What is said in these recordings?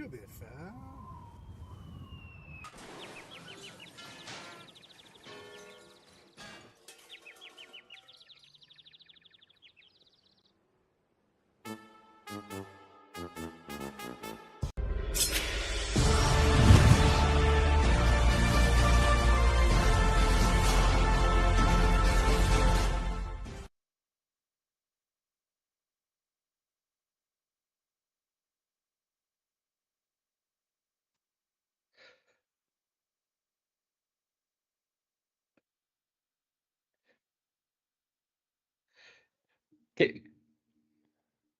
to be fair.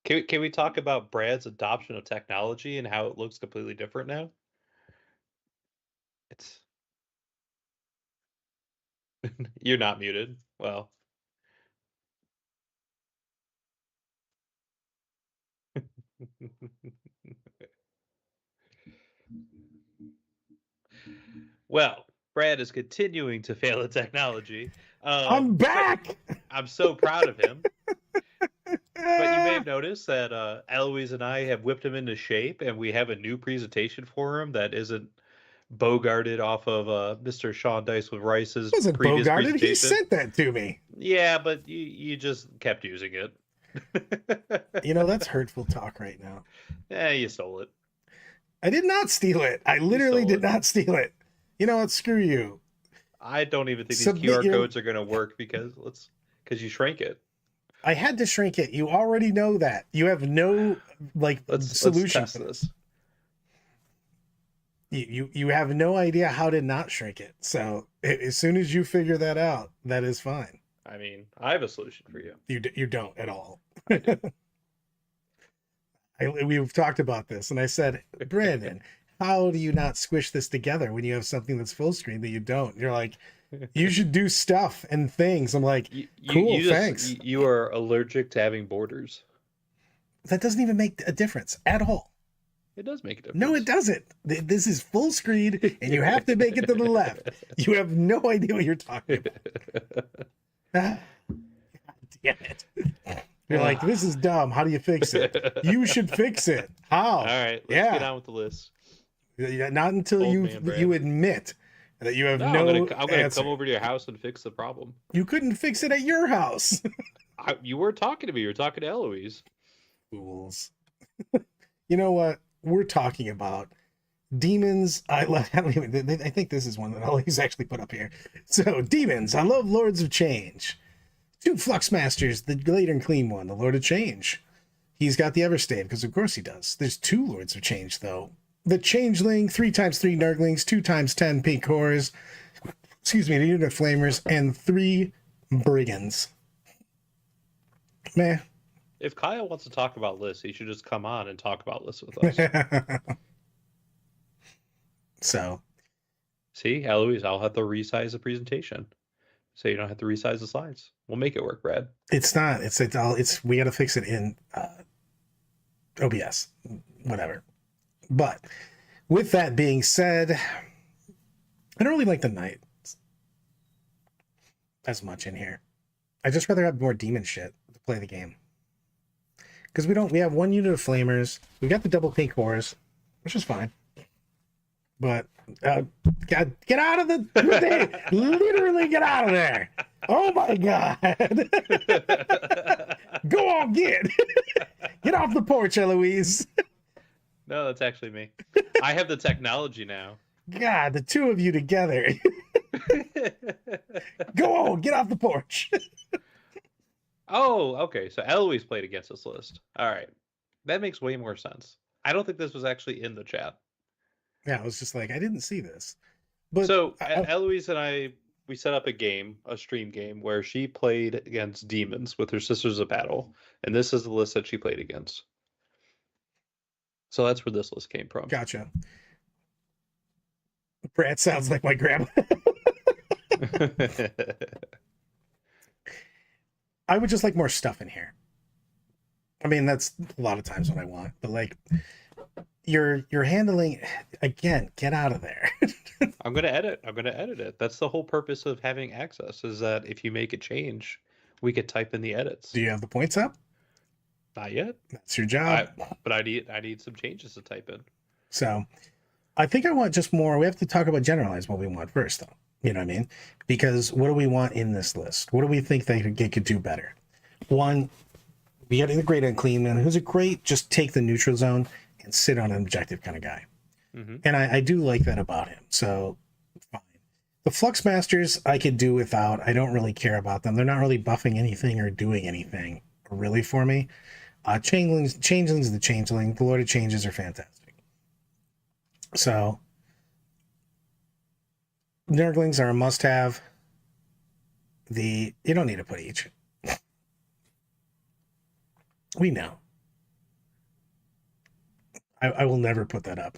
Can, can we talk about Brad's adoption of technology and how it looks completely different now? It's you're not muted. Well, well, Brad is continuing to fail at technology. I'm But back. I'm so proud of him. But you may have noticed that Eloise and I have whipped him into shape, and we have a new presentation for him that isn't bogarted off of Mr. Sean Dice with Rice's Wasn't previous Bogarted. He presentation. sent that to me. Yeah, but you just kept using it. That's hurtful talk right now. Yeah, you stole it. I did not steal it. I You literally stole did it. not steal it. You know what? Screw you. I don't even think these Submit QR your. codes are going to work because you shrank it. I had to shrink it. You already know that. You have no Let's solution test for this. this. You have no idea how to not shrink it. So as soon as you figure that out, that is fine. I mean, I have a solution for you. You don't at all. I do. We've talked about this, and I said, Brandon, how do you not squish this together when you have something that's full screen that you don't? And you're like, you should do stuff and things. I'm like, cool, thanks. You are allergic to having borders. That doesn't even make a difference at all. It does make a difference. No, it doesn't. This is full screen, and you have to make it to the left. You have no idea what you're talking about. God damn it. You're like, this is dumb. How do you fix it? You should fix it. How? All right, let's get on with the list. Not until you admit that you have no I'm gonna answer. come over to your house and fix the problem. You couldn't fix it at your house. You were talking to me. You were talking to Eloise. Fools. You know what? We're talking about demons. I think this is one that Eloise actually put up here. So, demons. I love Lords of Change. 2 Flux Masters, the later and clean one, the Lord of Change. He's got the Everstave, because of course he does. There's 2 Lords of Change, though. The Changeling, 3x3 Nurglings, 2x10 Pink Horrors, the Unit of Flamers, and 3 Brigands. Meh. If Kyle wants to talk about lists, he should just come on and talk about lists with us. So. See, Eloise, I'll have to resize the presentation. So you don't have to resize the slides. We'll make it work, Brad. It's not. It's we got to fix it in OBS, whatever. But with that being said, I don't really like the knights as much in here. I just rather have more demon shit to play the game. Because we have 1 unit of flamers. We got the double pink horrors, which is fine. But God, get out of the literally get out of there. Oh my God. Go on, get off the porch, Eloise. No, that's actually me. I have the technology now. God, the 2 of you together. Go on, get off the porch. Oh, okay. So Eloise played against this list. All right. That makes way more sense. I don't think this was actually in the chat. Yeah, I was just like, I didn't see this. But so Eloise and we set up a stream game where she played against demons with her Sisters of Battle, and this is the list that she played against. So that's where this list came from. Gotcha. Brad sounds like my grandma. I would just like more stuff in here. I mean, that's a lot of times what I want, but like you're handling again, get out of there. I'm gonna edit it. That's the whole purpose of having access, is that if you make a change, we could type in the edits. Do you have the points up? Not yet. That's your job. But I need some changes to type in. So I think I want just more. We have to talk about generalize what we want first, though. You know what I mean? Because what do we want in this list? What do we think they could do better? One, we got the great unclean man, who's a great just take the neutral zone and sit on an objective kind of guy. Mm-hmm. And I do like that about him. So fine. The Flux Masters I could do without. I don't really care about them. They're not really buffing anything or doing anything really for me. Changelings, the Changeling, the Lord of Changes are fantastic. So Nurglings are a must-have. You don't need to put each. We know. I will never put that up.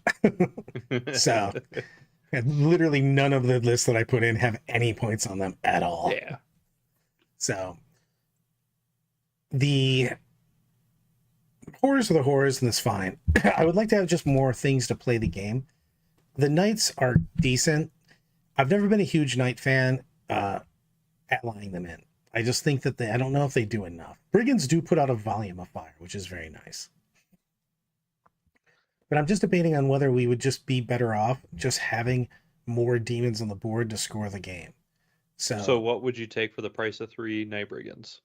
So literally none of the lists that I put in have any points on them at all. Yeah. So the horrors are the horrors, and that's fine. I would like to have just more things to play the game. The knights are decent. I've never been a huge knight fan at lining them in. I just think that I don't know if they do enough. Brigands do put out a volume of fire, which is very nice. But I'm just debating on whether we would just be better off just having more demons on the board to score the game. So what would you take for the price of 3 Night Brigands?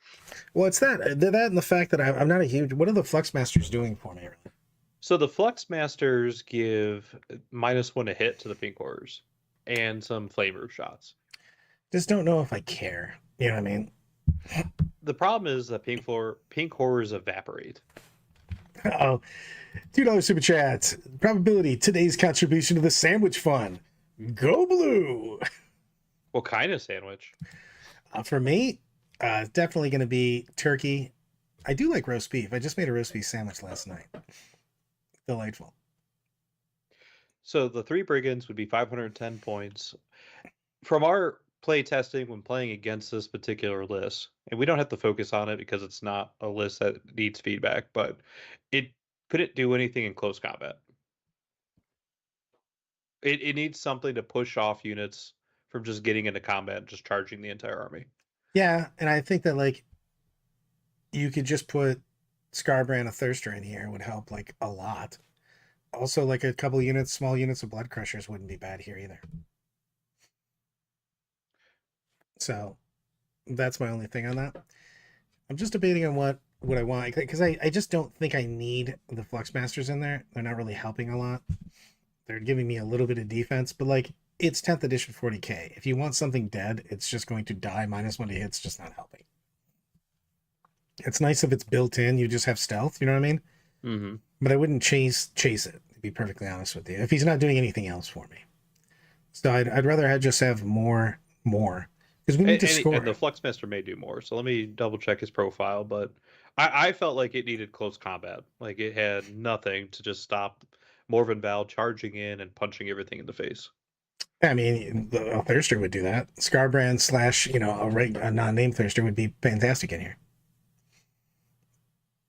Well, it's that and the fact that I'm not a huge. What are the Flux Masters doing for me? Really? So the Flux Masters give -1 a hit to the Pink Horrors and some flavor shots. Just don't know if I care. You know what I mean? The problem is that Pink Horrors evaporate. Oh, $2 super chat. Probability. Today's contribution to the sandwich fund. Go blue. What kind of sandwich? For me, it's definitely going to be turkey. I do like roast beef. I just made a roast beef sandwich last night. Delightful. So the 3 Brigands would be 510 points. From our play testing when playing against this particular list, and we don't have to focus on it because it's not a list that needs feedback, but it couldn't do anything in close combat. It needs something to push off units from just getting into combat and just charging the entire army. Yeah, and I think that like you could just put Scarbrand, a Thirster in here would help like a lot. Also, like a couple units, small units of Blood Crushers wouldn't be bad here either. So that's my only thing on that. I'm just debating on what I want, because I just don't think I need the Flux Masters in there. They're not really helping a lot. They're giving me a little bit of defense, but like it's 10th edition 40k. If you want something dead, it's just going to die -1 to hits, just not helping. It's nice if it's built in. You just have stealth. You know what I mean? Mm-hmm. But I wouldn't chase it. To be perfectly honest with you, if he's not doing anything else for me, so I'd rather just have more because we need to score. And the Fluxmaster may do more. So let me double check his profile. But I felt like it needed close combat. Like it had nothing to just stop Morven Val charging in and punching everything in the face. I mean, a Thirster would do that. Scarbrand / a non-named Thirster would be fantastic in here.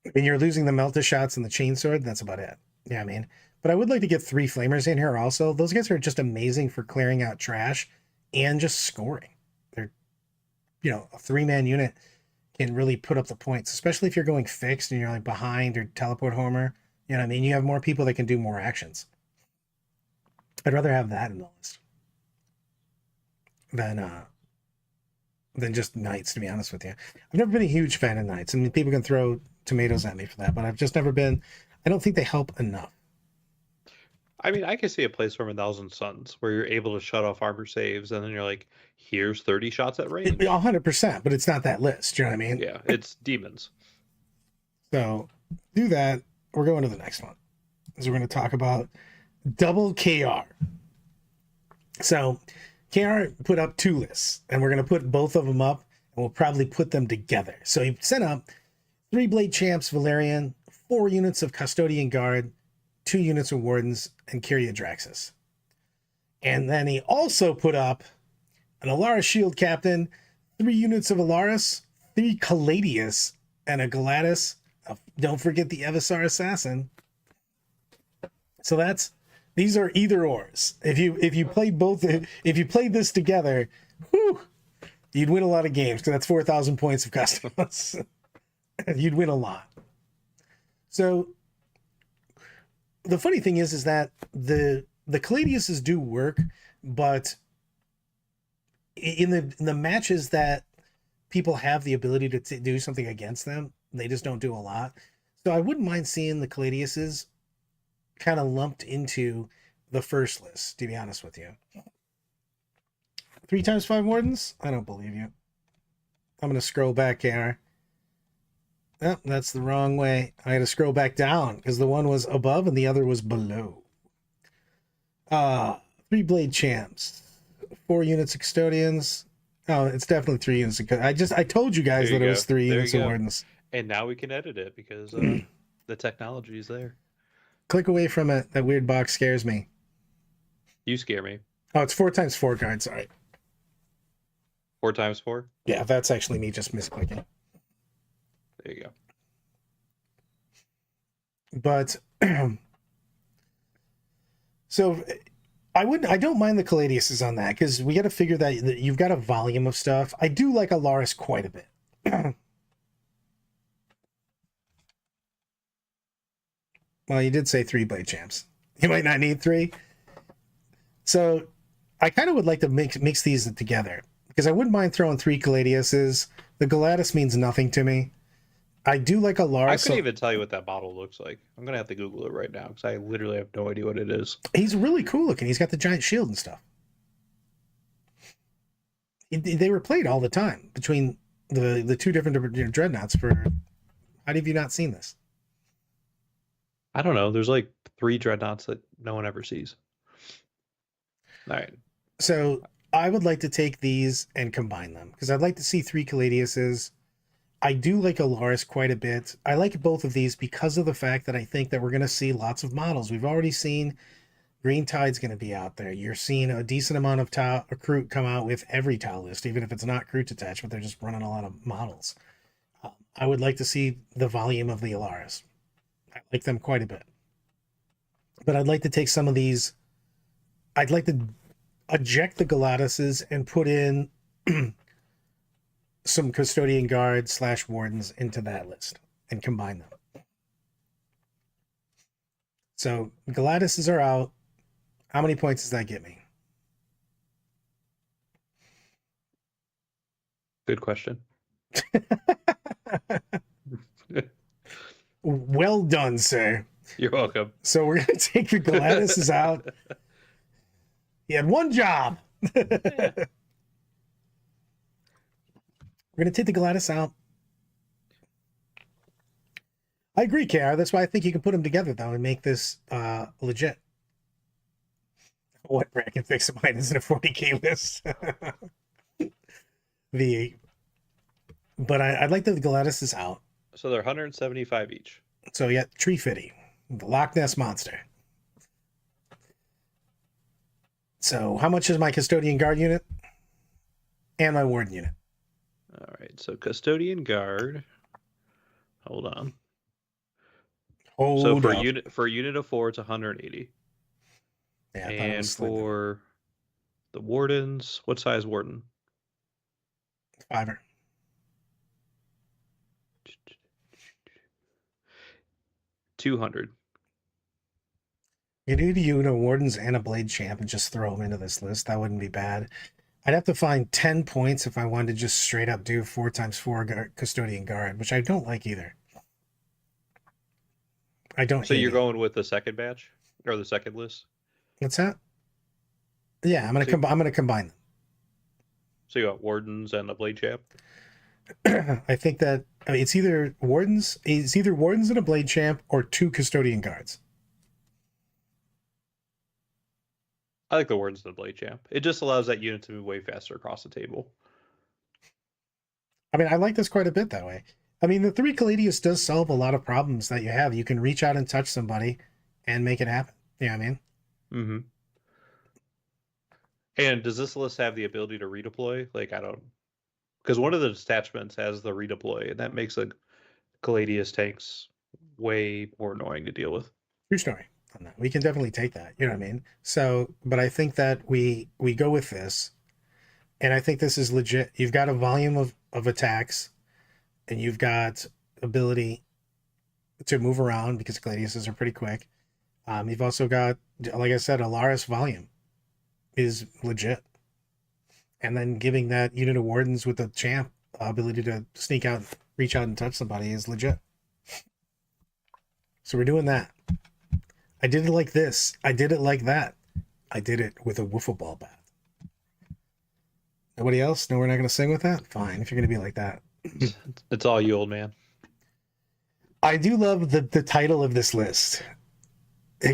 I mean, you're losing the Melta shots and the Chainsword. That's about it. Yeah, I mean, but I would like to get 3 Flamers in here also. Those guys are just amazing for clearing out trash and just scoring. They're, a 3-man unit can really put up the points, especially if you're going fixed and you're like behind or teleport homer. You know what I mean? You have more people that can do more actions. I'd rather have that in the list than just Knights, to be honest with you. I've never been a huge fan of Knights. I mean, people can throw tomatoes at me for that, but I've just never been. I don't think they help enough. I mean, I can see a place from 1,000 Suns where you're able to shut off armor saves, and then you're like, here's 30 shots at range. 100%, but it's not that list. You know what I mean? Yeah, it's demons. So do that. We're going to the next one. So we're going to talk about double KR. So KR put up 2 lists, and we're going to put both of them up, and we'll probably put them together. So he sent up 3 Blade Champs Valerian, 4 units of Custodian Guard, 2 units of Wardens, and Kyria Draxus. And then he also put up an Alara Shield Captain, 3 units of Alaris, 3 Caladius, and a Galatis. Don't forget the Evisar Assassin. So these are either ors. If you played this together, you'd win a lot of games, because that's 4,000 points of customs. You'd win a lot. So the funny thing is that the Caladiuses do work, but in the matches that people have the ability to do something against them, they just don't do a lot. So I wouldn't mind seeing the Caladiuses kind of lumped into the first list, to be honest with you. 3x5 Wardens? I don't believe you. I'm going to scroll back here. Oh, that's the wrong way. I had to scroll back down because the one was above and the other was below. 3 Blade Champs. 4 units of Custodians. Oh, it's definitely 3 units. I told you guys that it was 3 units of Wardens. And now we can edit it because the technology is there. Click away from it. That weird box scares me. You scare me. Oh, it's 4x4 cards. Sorry. 4x4? Yeah, that's actually me just misclicking. There you go. But so I don't mind the Caladiuses on that because we got to figure that you've got a volume of stuff. I do like Alaris quite a bit. Well, you did say 3 Blade Champs. You might not need 3. So I kind of would like to mix these together because I wouldn't mind throwing 3 Caladiuses. The Galatis means nothing to me. I do like Alaris. I couldn't even tell you what that model looks like. I'm going to have to Google it right now because I literally have no idea what it is. He's really cool looking. He's got the giant shield and stuff. They were played all the time between the 2 different dreadnoughts for... How have you not seen this? I don't know. There's like 3 dreadnoughts that no one ever sees. All right. So I would like to take these and combine them because I'd like to see 3 Caladiuses. I do like Alaris quite a bit. I like both of these because of the fact that I think that we're going to see lots of models. We've already seen Green Tide's going to be out there. You're seeing a decent amount of Kroot come out with every tile list, even if it's not Kroot attached, but they're just running a lot of models. I would like to see the volume of the Alaris. I like them quite a bit. But I'd like to take some of these. I'd like to eject the Galatises and put in some Custodian Guard / Wardens into that list and combine them. So Galatises are out. How many points does that get me? Good question. Well done, sir. You're welcome. So we're going to take the Galatises out. He had one job. Yeah. We're going to take the Galatis out. I agree, KR. That's why I think you can put them together, though, and make this legit. What bracket fix of mine isn't a 40k list? But I'd like the Galatises out. So they're 175 each. So yeah, Tree Fitty, the Loch Ness Monster. So how much is my Custodian Guard unit? And my Warden unit? All right, so Custodian Guard. Hold on. So for unit of 4, it's 180. Yeah, and for the Wardens, what size Warden? 5er. 200. You need to use a Wardens and a Blade Champ and just throw them into this list. That wouldn't be bad. I'd have to find 10 points if I wanted to just straight up do 4x4 Custodian Guard, which I don't like either. I don't. So you're going with the second batch or the second list? What's that? Yeah, I'm gonna combine them. So you got Wardens and the Blade Champ? I think that it's either Wardens and a Blade Champ or 2 Custodian Guards. I like the Wardens and the Blade Champ. It just allows that unit to move way faster across the table. I mean, I like this quite a bit that way. I mean, the 3 Caladius does solve a lot of problems that you have. You can reach out and touch somebody and make it happen. You know what I mean? Mm-hmm. And does this list have the ability to redeploy? Like, I don't... Because one of the detachments has the redeploy, and that makes the Caladius tanks way more annoying to deal with. True story on that. We can definitely take that. You know what I mean? So, but I think that we go with this, and I think this is legit. You've got a volume of attacks, and you've got ability to move around because Caladiuses are pretty quick. You've also got, like I said, Alaris Volume is legit. And then giving that unit of Wardens with the champ ability to sneak out, reach out and touch somebody is legit. So we're doing that. I did it like this. I did it like that. I did it with a wiffle ball bat. Nobody else? No, we're not going to sing with that? Fine, if you're going to be like that. It's all you, old man. I do love the title of this list.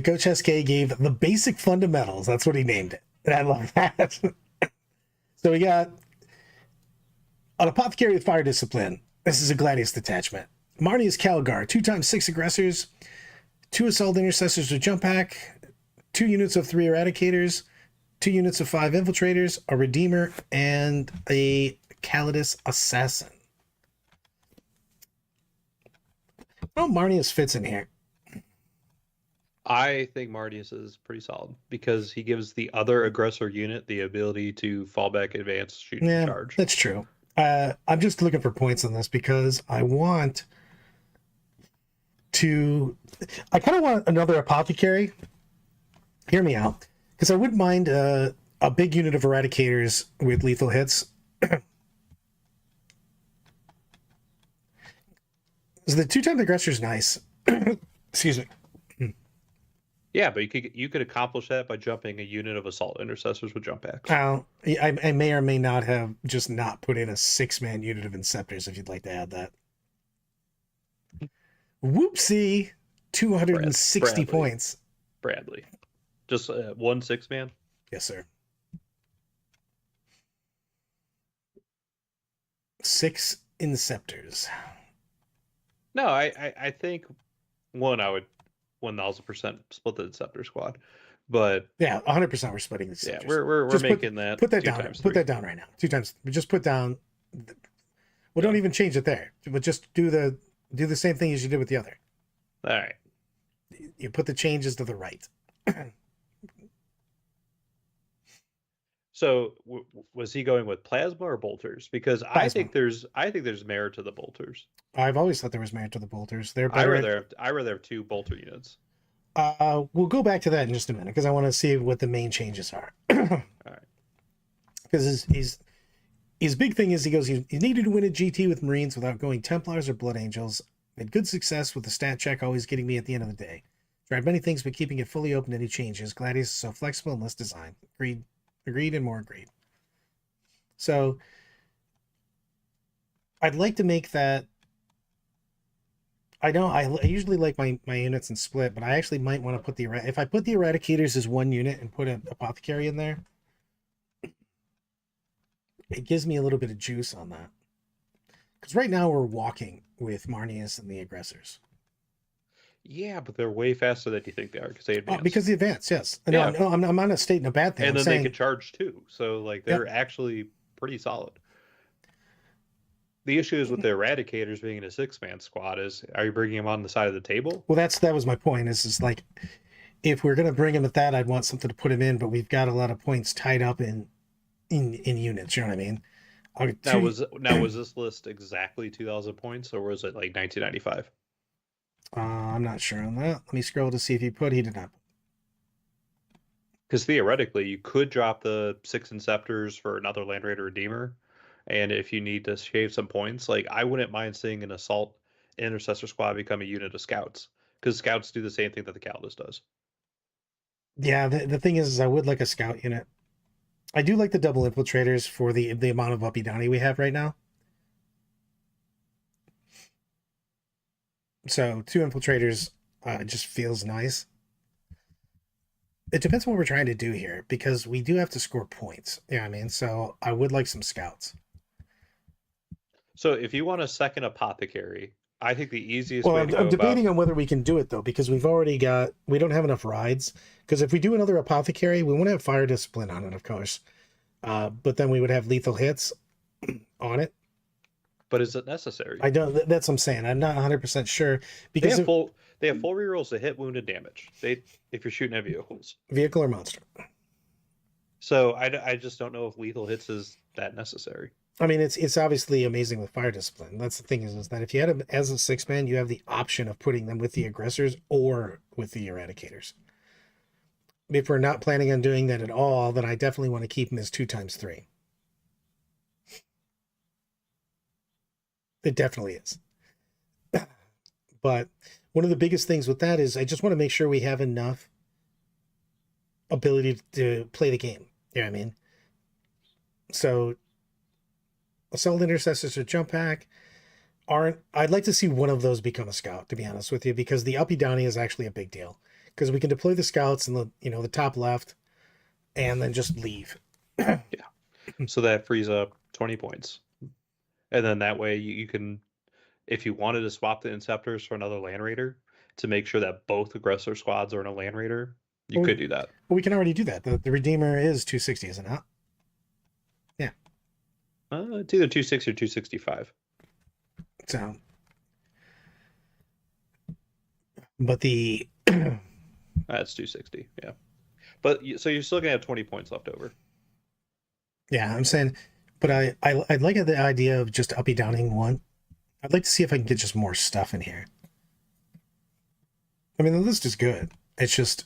Coach SK gave the basic fundamentals. That's what he named it. And I love that. So we got an Apothecary with Fire Discipline. This is a Gladius detachment. Marnius Calgar, 2x6 aggressors, 2 Assault Intercessors with jump pack, 2 units of 3 Eradicators, 2 units of 5 Infiltrators, a Redeemer, and a Calidus Assassin. Oh, Marnius fits in here. I think Martius is pretty solid because he gives the other aggressor unit the ability to fall back, advance, shoot, and charge. That's true. I'm just looking for points on this because I want to. I kind of want another Apothecary. Hear me out, because I wouldn't mind a big unit of Eradicators with lethal hits. So the 2-time aggressor is nice. Excuse me. Yeah, but you could accomplish that by jumping a unit of Assault Intercessors with jump packs. I may or may not have just not put in a 6-man unit of Inceptors if you'd like to add that. Whoopsie! 260 points. Bradley. Just 1 6-man? Yes, sir. 6 Inceptors. No, I think I would 1000% split the Inceptor squad, but yeah, 100% we're splitting the Inceptors. Yeah, we're making that. Put that down. Put that down right now. 2 times. Just put down. Well, don't even change it there. But just do the same thing as you did with the other. All right. You put the changes to the right. So was he going with plasma or bolters? Because plasma. I think there's merit to the bolters. I've always thought there was merit to the bolters. They're better. I rather have 2 bolter units. We'll go back to that in just a minute because I want to see what the main changes are. All right. Because his big thing is he goes, he needed to win a GT with Marines without going Templars or Blood Angels. Had good success with the stat check always getting me at the end of the day. Tried many things, but keeping it fully open to any changes. Gladius is so flexible and less designed. Agreed and more agreed. So I'd like to make that. I know I usually like my units in split, but I actually might want to put if I put the Eradicators as 1 unit and put an Apothecary in there, it gives me a little bit of juice on that. Because right now we're walking with Marnius and the aggressors. Yeah, but they're way faster than you think they are because they advance. Because they advance, yes. No, I'm not stating a bad thing. And then they can charge too. So like they're actually pretty solid. The issue is with the Eradicators being in a 6-man squad is, are you bringing them on the side of the table? Well, that was my point. Is like, if we're gonna bring him at that, I'd want something to put him in, but we've got a lot of points tied up in units. You know what I mean? Now was this list exactly 2,000 points, or was it like 1995? I'm not sure on that. Let me scroll to see if he did not. Because theoretically, you could drop the 6 Inceptors for another Land Raider Redeemer. And if you need to shave some points, like I wouldn't mind seeing an Assault Intercessor squad become a unit of Scouts. Because Scouts do the same thing that the Calidus does. Yeah, the thing is I would like a Scout unit. I do like the double Infiltrators for the amount of uppy downy we have right now. So 2 Infiltrators just feels nice. It depends on what we're trying to do here, because we do have to score points. Yeah, I mean, so I would like some Scouts. So if you want a second Apothecary, I think the easiest way to go I'm debating on whether we can do it, though, because we don't have enough rides. Because if we do another Apothecary, we won't have Fire Discipline on it, of course. But then we would have lethal hits on it. But is it necessary? I don't. That's what I'm saying. I'm not 100% sure because they have full rerolls to hit, wound, and damage. If you're shooting at vehicles, vehicle or monster. So I just don't know if lethal hits is that necessary. I mean, it's obviously amazing with fire discipline. That's the thing is that if you had them as a 6-man, you have the option of putting them with the aggressors or with the eradicators. If we're not planning on doing that at all, then I definitely want to keep them as 2x3. It definitely is. But one of the biggest things with that is I just want to make sure we have enough ability to play the game. You know what I mean? So assault intercessors or jump pack aren't. I'd like to see one of those become a scout, to be honest with you, because the uppy downy is actually a big deal. Because we can deploy the scouts in the top left, and then just leave. Yeah. So that frees up 20 points, and then that way you can, if you wanted to swap the Inceptors for another Land Raider to make sure that both aggressor squads are in a Land Raider, you could do that. Well, we can already do that. The Redeemer is 260, isn't it? Yeah. It's either 260 or 265. So, but That's 260. Yeah. But so you're still gonna have 20 points left over. Yeah, I'm saying, but I'd like the idea of just uppy downing one. I'd like to see if I can get just more stuff in here. I mean, the list is good. It's just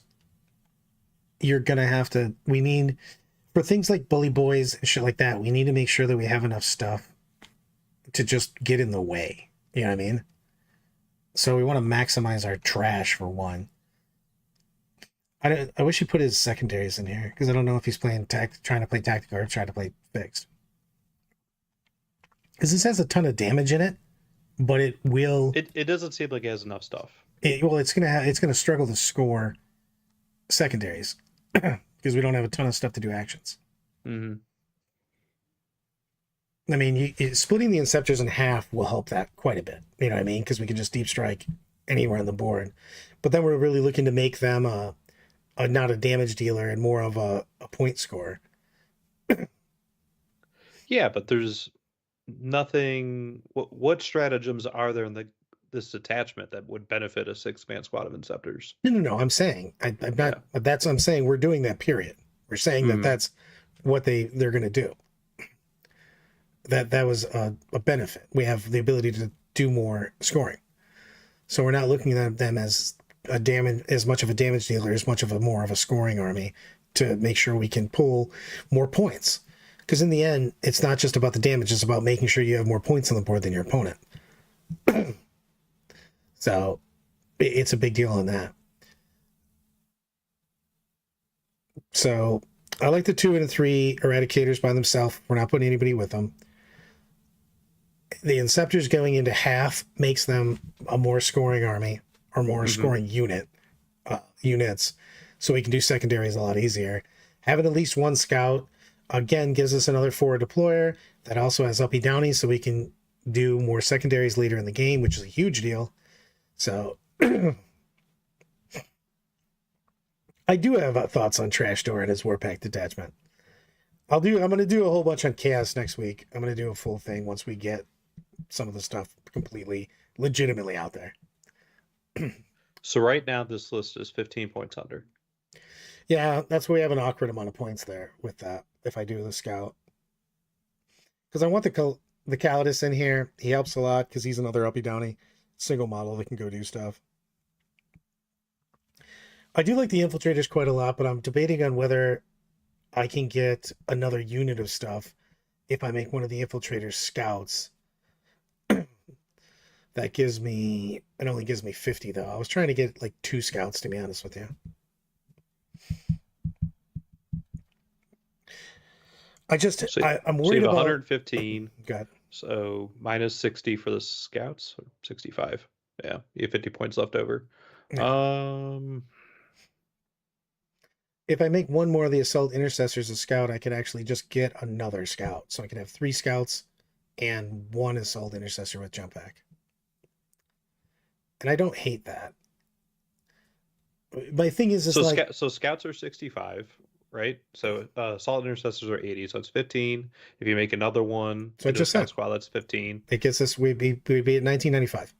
you're gonna have to. We need for things like bully boys and shit like that. We need to make sure that we have enough stuff to just get in the way. You know what I mean? So we want to maximize our trash for one. I wish he put his secondaries in here because I don't know if he's trying to play tactical or trying to play fixed. Because this has a ton of damage in it, but it will. It doesn't seem like it has enough stuff. It's gonna struggle to score secondaries because we don't have a ton of stuff to do actions. Mm-hmm. I mean, splitting the Inceptors in half will help that quite a bit. You know what I mean? Because we can just deep strike anywhere on the board. But then we're really looking to make them not a damage dealer and more of a point scorer. Yeah, but there's nothing. What stratagems are there in this detachment that would benefit a 6-man squad of Inceptors? No. I'm saying I'm not. Yeah. That's what I'm saying. We're doing that. Period. We're saying that that's what they're going to do. That was a benefit. We have the ability to do more scoring, so we're not looking at them as much of a damage dealer, as much of more of a scoring army to make sure we can pull more points. Because in the end, it's not just about the damage; it's about making sure you have more points on the board than your opponent. So, it's a big deal on that. So, I like the 2 and 3 eradicators by themselves. We're not putting anybody with them. The Inceptors going into half makes them a more scoring army or more scoring units, so we can do secondaries a lot easier. Having at least one scout again gives us another forward deployer that also has uppy downy, so we can do more secondaries later in the game, which is a huge deal. So I do have thoughts on Trash Door and his Warpack detachment. I'm going to do a whole bunch on Chaos next week. I'm going to do a full thing once we get some of the stuff completely legitimately out there. So right now this list is 15 points under. Yeah, that's where we have an awkward amount of points there with that if I do the scout. Because I want the Calidus in here. He helps a lot because he's another uppy downy single model that can go do stuff. I do like the Infiltrators quite a lot, but I'm debating on whether I can get another unit of stuff if I make one of the Infiltrators scouts. It only gives me 50 though. I was trying to get like 2 scouts, to be honest with you. I'm worried about 115. God. So minus 60 for the scouts, 65. Yeah, you have 50 points left over. Yeah. If I make one more of the Assault Intercessors a scout, I could actually just get another scout. So I could have 3 scouts and 1 Assault Intercessor with jump pack. And I don't hate that. My thing is, so scouts are 65, right? So Assault Intercessors are 80, so it's 15. If you make another one, so just scout squad, that's 15. It gets us. We'd be at 1995.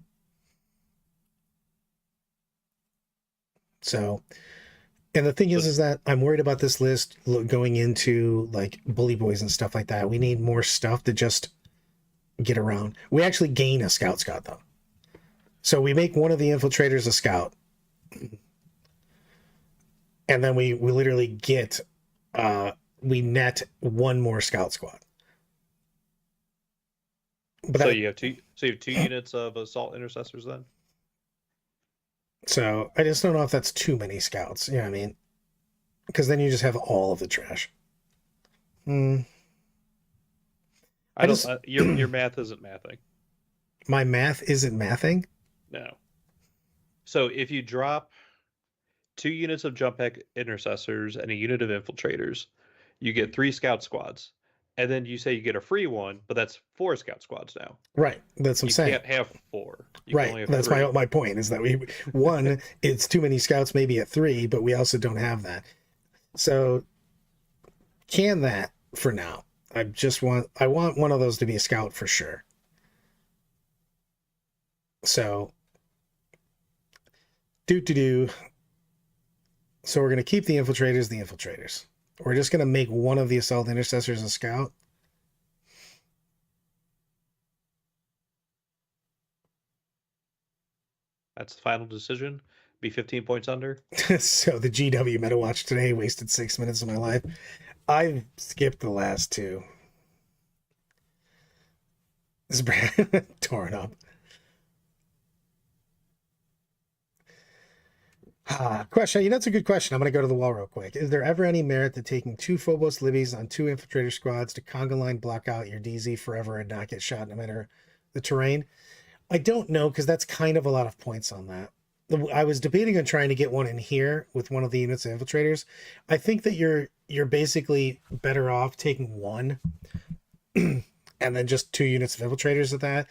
So And the thing is that I'm worried about this list going into like bully boys and stuff like that. We need more stuff to just get around. We actually gain a scout though. So we make one of the infiltrators a scout. And then we literally get, we net one more scout squad. But so you have two units of assault intercessors then? So I just don't know if that's too many scouts. You know what I mean? Because then you just have all of the trash. Your math isn't mathing. My math isn't mathing? No. So if you drop 2 units of jump pack intercessors and a unit of infiltrators, you get 3 scout squads. And then you say you get a free one, but that's 4 scout squads now. Right. That's what I'm saying. You can't have 4. Right. That's my point is that one, it's too many scouts maybe at 3, but we also don't have that. So can that for now. I want one of those to be a scout for sure. So So we're going to keep the infiltrators. We're just going to make one of the assault intercessors a scout. That's the final decision. Be 15 points under. So the GW Meta Watch today wasted 6 minutes of my life. I've skipped the last 2. This brand torn up. Question. That's a good question. I'm going to go to the wall real quick. Is there ever any merit to taking 2 Phobos Libbies on 2 infiltrator squads to conga line block out your DZ forever and not get shot no matter the terrain? I don't know, because that's kind of a lot of points on that. I was debating on trying to get one in here with one of the units of infiltrators. I think that you're basically better off taking 1 and then just 2 units of infiltrators at that,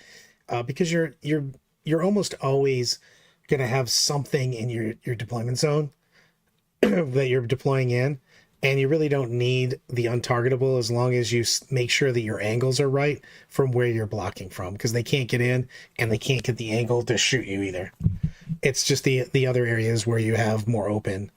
because you're almost always going to have something in your deployment zone that you're deploying in, and you really don't need the untargetable as long as you make sure that your angles are right from where you're blocking from, because they can't get in and they can't get the angle to shoot you either. It's just the other areas where you have more open,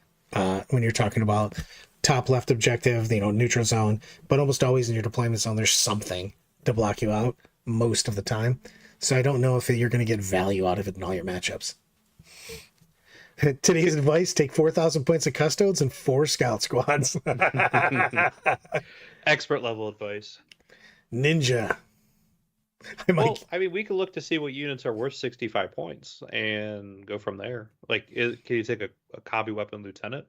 when you're talking about top left objective, neutral zone, but almost always in your deployment zone there's something to block you out most of the time. So I don't know if you're going to get value out of it in all your matchups. Today's advice: take 4,000 points of custodes and 4 scout squads. Expert level advice. Ninja. Well, I mean, we could look to see what units are worth 65 points and go from there. Like, can you take a Kabi weapon lieutenant?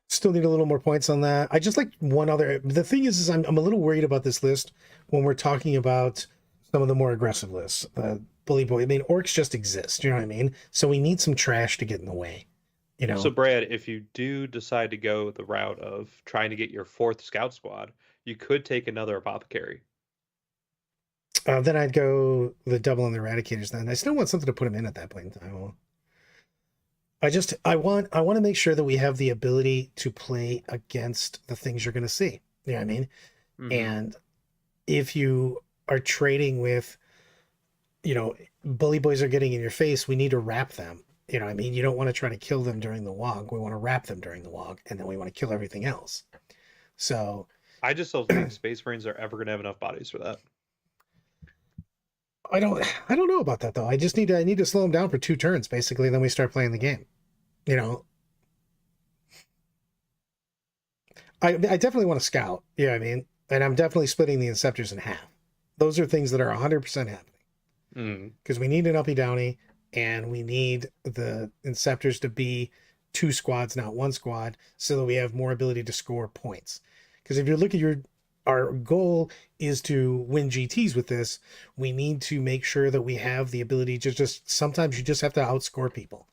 Still need a little more points on that. I just like one other. The thing is I'm a little worried about this list when we're talking about some of the more aggressive lists. Bully boy. I mean, orcs just exist. You know what I mean? So we need some trash to get in the way. So Brad, if you do decide to go the route of trying to get your 4th scout squad, you could take another apothecary. Then I'd go the double on the eradicators. Then I still want something to put them in at that point in time. I want to make sure that we have the ability to play against the things you're going to see. You know what I mean? Mm-hmm. And if you are trading with, bully boys are getting in your face, we need to wrap them. You know what I mean? You don't want to try to kill them during the WOG. We want to wrap them during the WOG, and then we want to kill everything else. So I just don't think Space Marines are ever going to have enough bodies for that. I don't know about that though. I need to slow them down for 2 turns basically, and then we start playing the game. I definitely want to scout. You know what I mean? And I'm definitely splitting the Inceptors in half. Those are things that are 100% happening. Because we need an uppy downy, and we need the Inceptors to be 2 squads, not 1 squad, so that we have more ability to score points. Because if you look at our goal is to win GTs with this, we need to make sure that we have the ability to sometimes you just have to outscore people.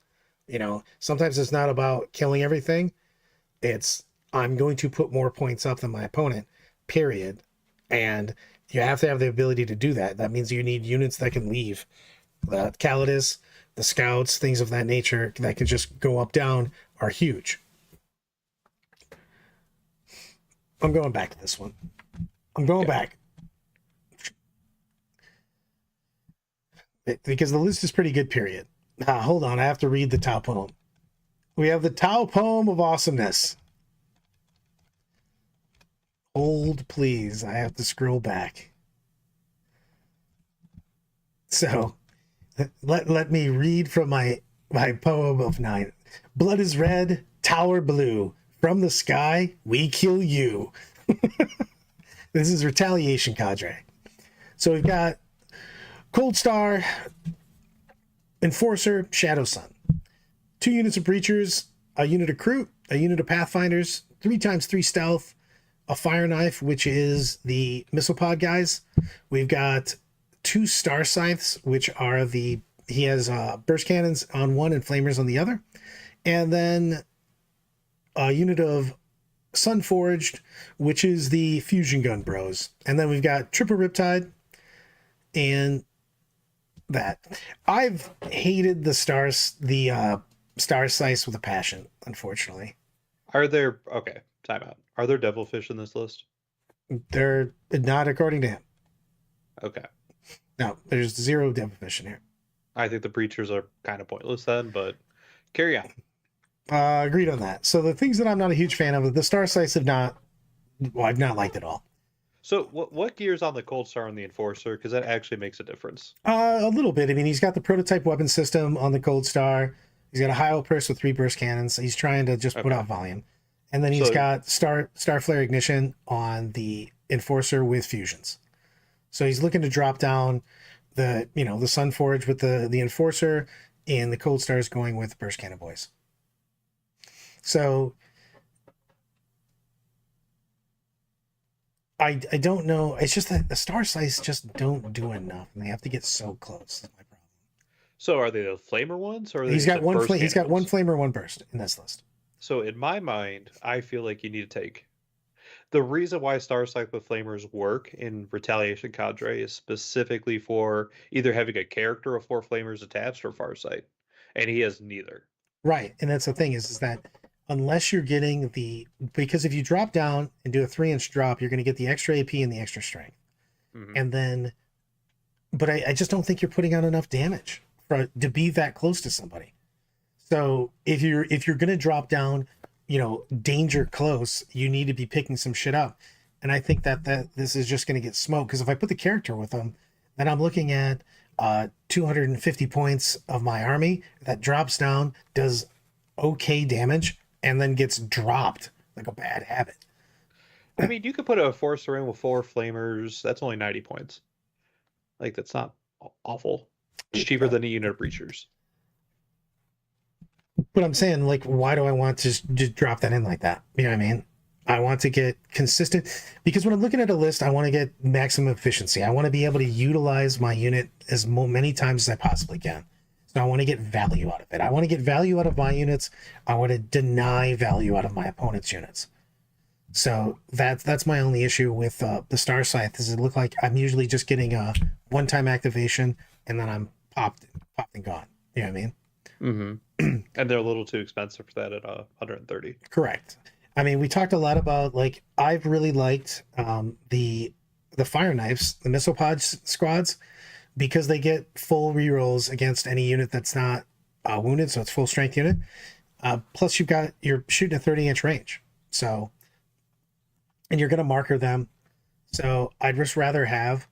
Sometimes it's not about killing everything. It's, I'm going to put more points up than my opponent, period. And you have to have the ability to do that. That means you need units that can leave. The Calidus, the scouts, things of that nature that can just go up, down are huge. I'm going back to this one. I'm going back. Because the list is pretty good, period. Hold on, I have to read the top one. We have the Tau Poem of Awesomeness. Hold, please. I have to scroll back. So, let me read from my poem of 9. Blood is red, tower blue. From the sky, we kill you. This is Retaliation Cadre. So we've got Cold Star, Enforcer, Shadow Sun. 2 units of Breachers, a unit of Kroot, a unit of Pathfinders, 3x3 Stealth, a Fire Knife, which is the missile pod guys. We've got 2 Star Scythes, which are he has burst cannons on one and flamers on the other. And then a unit of Sunforged, which is the fusion gun bros. And then we've got Triple Riptide and that. I've hated the Star Scythe with a passion, unfortunately. Are there time out. Are there devilfish in this list? They're not according to him. Okay. No, there's 0 devilfish in here. I think the breachers are kind of pointless then, but carry on. Agreed on that. So the things that I'm not a huge fan of, the Star Scythes I've not liked at all. So what gear's on the Cold Star and the Enforcer? Because that actually makes a difference. A little bit. I mean, he's got the prototype weapon system on the Cold Star. He's got a high purse with 3 burst cannons. He's trying to just put out volume. And then he's got Star Flare Ignition on the Enforcer with fusions. So he's looking to drop down the Sunforge with the Enforcer, and the Cold Star is going with burst cannon boys. So I don't know. It's just that the Star Scythes just don't do enough, and they have to get so close. That's my problem. So are they the flamer ones, or he's got one flamer, 1 burst in this list. So in my mind, I feel like you need to take the reason why Star Scythe with flamers work in Retaliation Cadre is specifically for either having a character of 4 flamers attached or Farsight, and he has neither. Right, and that's the thing is that unless you're getting because if you drop down and do a 3-inch drop, you're going to get the extra AP and the extra strength. Mm-hmm. And then, but I just don't think you're putting out enough damage to be that close to somebody. So if you're going to drop down, danger close, you need to be picking some shit up. And I think that this is just going to get smoked, because if I put the character with them, then I'm looking at 250 points of my army that drops down, does okay damage, and then gets dropped like a bad habit. I mean, you could put a Enforcer in with 4 flamers. That's only 90 points. Like, that's not awful. It's cheaper than a unit of breachers. But I'm saying, like, why do I want to just drop that in like that? You know what I mean? I want to get consistent, because when I'm looking at a list, I want to get maximum efficiency. I want to be able to utilize my unit as many times as I possibly can. So I want to get value out of it. I want to get value out of my units. I want to deny value out of my opponent's units. So that's my only issue with the Star Scythe. Does it look like I'm usually just getting a one-time activation and then I'm popped and gone? You know what I mean? Mm-hmm. And they're a little too expensive for that at 130. Correct. I mean, we talked a lot about, like, I've really liked the Fire Knives, the missile pod squads, because they get full rerolls against any unit that's not wounded, so it's full strength unit. Plus, you're shooting a 30-inch range, so, and you're going to marker them. So I'd just rather have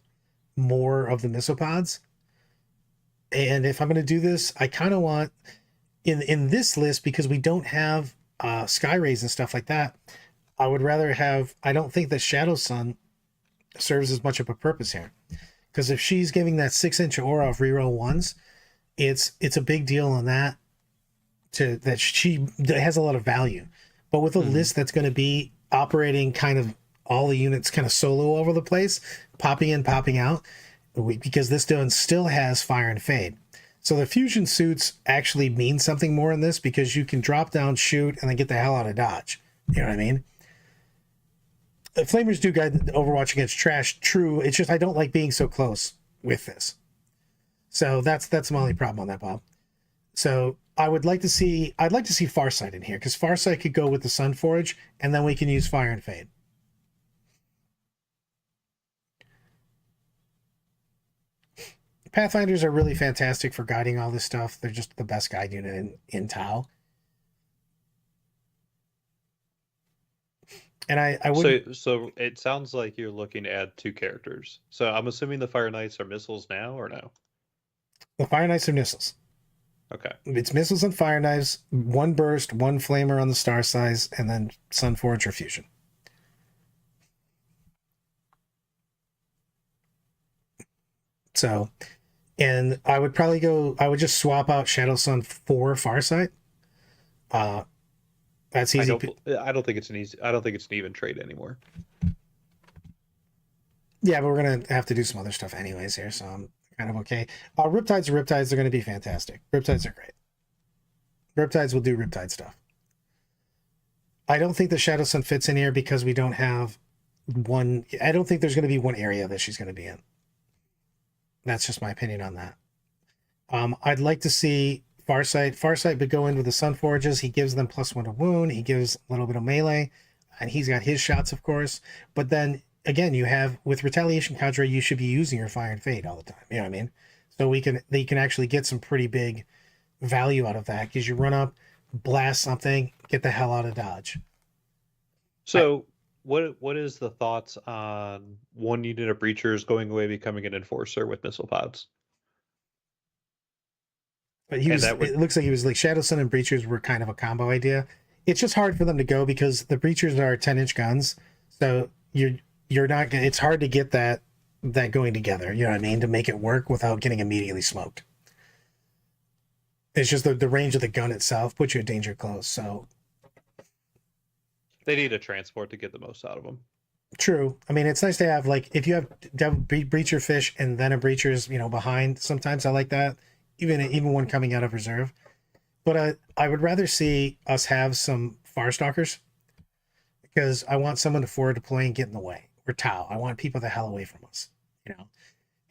more of the missile pods. And if I'm going to do this, I kind of want in this list, because we don't have Sky Rays and stuff like that, I would rather have. I don't think that Shadow Sun serves as much of a purpose here. Because if she's giving that 6-inch aura of reroll 1s, it's a big deal on that. That has a lot of value. But with a list that's going to be operating kind of all the units kind of solo over the place, popping in, popping out, because this one still has Fire and Fade. So the fusion suits actually mean something more in this, because you can drop down, shoot, and then get the hell out of dodge. You know what I mean? The Flamers do guide Overwatch against trash, true. It's just I don't like being so close with this. So that's my only problem on that, Bob. So I'd like to see Farsight in here, because Farsight could go with the Sunforge, and then we can use Fire and Fade. Pathfinders are really fantastic for guiding all this stuff. They're just the best guide unit in Tau. And I wouldn't. So it sounds like you're looking to add two characters. So I'm assuming the Fire Knights are missiles now, or no? The Fire Knights are missiles. Okay. It's missiles and fire knives, one burst, one flamer on the star size, and then Sunforge or Fusion. So, and I would probably go. I would just swap out Shadow Sun for Farsight. That's easy. I don't think it's an easy. I don't think it's an even trade anymore. Yeah, but we're gonna have to do some other stuff anyways here, so I'm kind of okay. Riptides are Riptides. They're gonna be fantastic. Riptides are great. Riptides will do Riptide stuff. I don't think the Shadow Sun fits in here because we don't have one. I don't think there's going to be one area that she's going to be in. That's just my opinion on that. I'd like to see Farsight. Farsight would go in with the Sunforges. He gives them +1 to wound. He gives a little bit of melee, and he's got his shots, of course. But then again, you have with Retaliation Cadre, you should be using your Fire and Fade all the time. You know what I mean? So they can actually get some pretty big value out of that because you run up, blast something, get the hell out of dodge. So what is the thoughts on one unit of breachers going away, becoming an enforcer with missile pods? But it looks like he was like Shadow Sun and breachers were kind of a combo idea. It's just hard for them to go because the breachers are 10-inch guns, so you're not. It's hard to get that going together. You know what I mean? To make it work without getting immediately smoked. It's just the range of the gun itself puts you at danger close. So they need a transport to get the most out of them. True. I mean, it's nice to have like if you have breacher fish and then a breacher's behind. Sometimes I like that, even one coming out of reserve. But I would rather see us have some Farstalkers because I want someone to forward deploy and get in the way. Or Tau. I want people the hell away from us.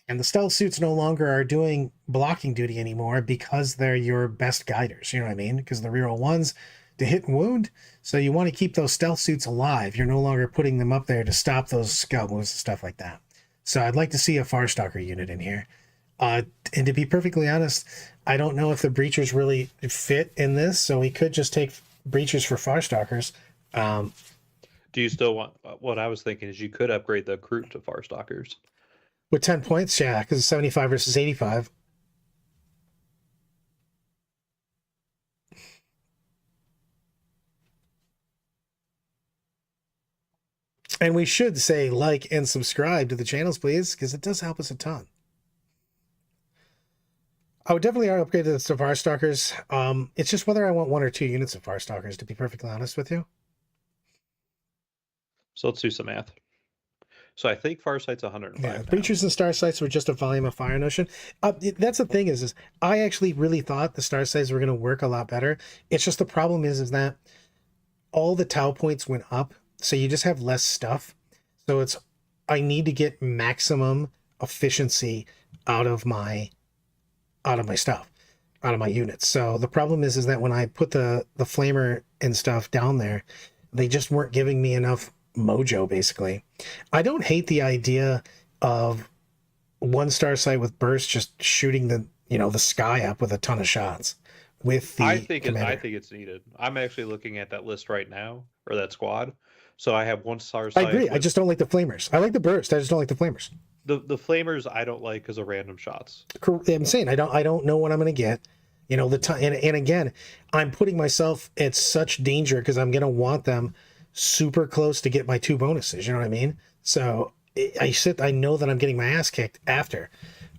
And the stealth suits no longer are doing blocking duty anymore because they're your best guiders. You know what I mean? Because the reroll ones to hit and wound. So you want to keep those stealth suits alive. You're no longer putting them up there to stop those scout moves and stuff like that. So I'd like to see a Farstalker unit in here. And to be perfectly honest, I don't know if the breachers really fit in this. So we could just take breachers for Farstalkers. Do you still want? What I was thinking is you could upgrade the Kroot to Farstalkers. With 10 points, yeah, because it's 75 versus 85. And we should say like and subscribe to the channels, please, because it does help us a ton. I would definitely upgrade to the Farstalkers. It's just whether I want 1 or 2 units of Farstalkers, to be perfectly honest with you. So let's do some math. So I think Farsight's 105. Yeah, breachers and star sights were just a volume of Fire Notion. That's the thing is I actually really thought the star sights were going to work a lot better. It's just the problem is that all the Tau points went up, so you just have less stuff. So I need to get maximum efficiency out of my stuff, out of my units. So the problem is that when I put the flamer and stuff down there, they just weren't giving me enough mojo. Basically, I don't hate the idea of 1 star sight with burst just shooting the sky up with a ton of shots with the I think it's needed. I'm actually looking at that list right now, or that squad. So I have 1 star sight. I agree. I just don't like the flamers. I like the burst. I just don't like the flamers. The flamers I don't like because of random shots. I'm saying I don't know what I'm going to get. The time, and again, I'm putting myself at such danger because I'm going to want them super close to get my 2 bonuses. You know what I mean? So I know that I'm getting my ass kicked after.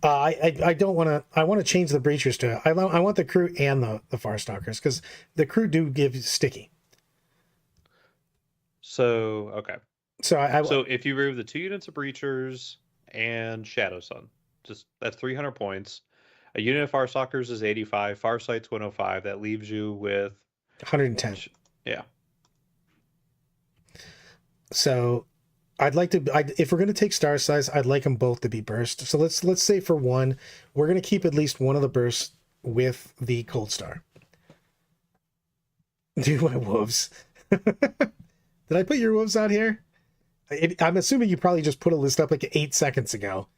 I don't want to. I want to change the breachers to. I want the Kroot and the Farstalkers because the Kroot do give sticky. So okay. So so if you remove the 2 units of breachers and Shadow Sun, that's 300 points. A unit of Farstalkers is 85. Farsight's 105. That leaves you with 110. Yeah. So I'd like to. If we're going to take star size, I'd like them both to be burst. So let's say for one, we're going to keep at least one of the bursts with the cold star. Do my wolves. Did I put your wolves out here? I'm assuming you probably just put a list up like 8 seconds ago.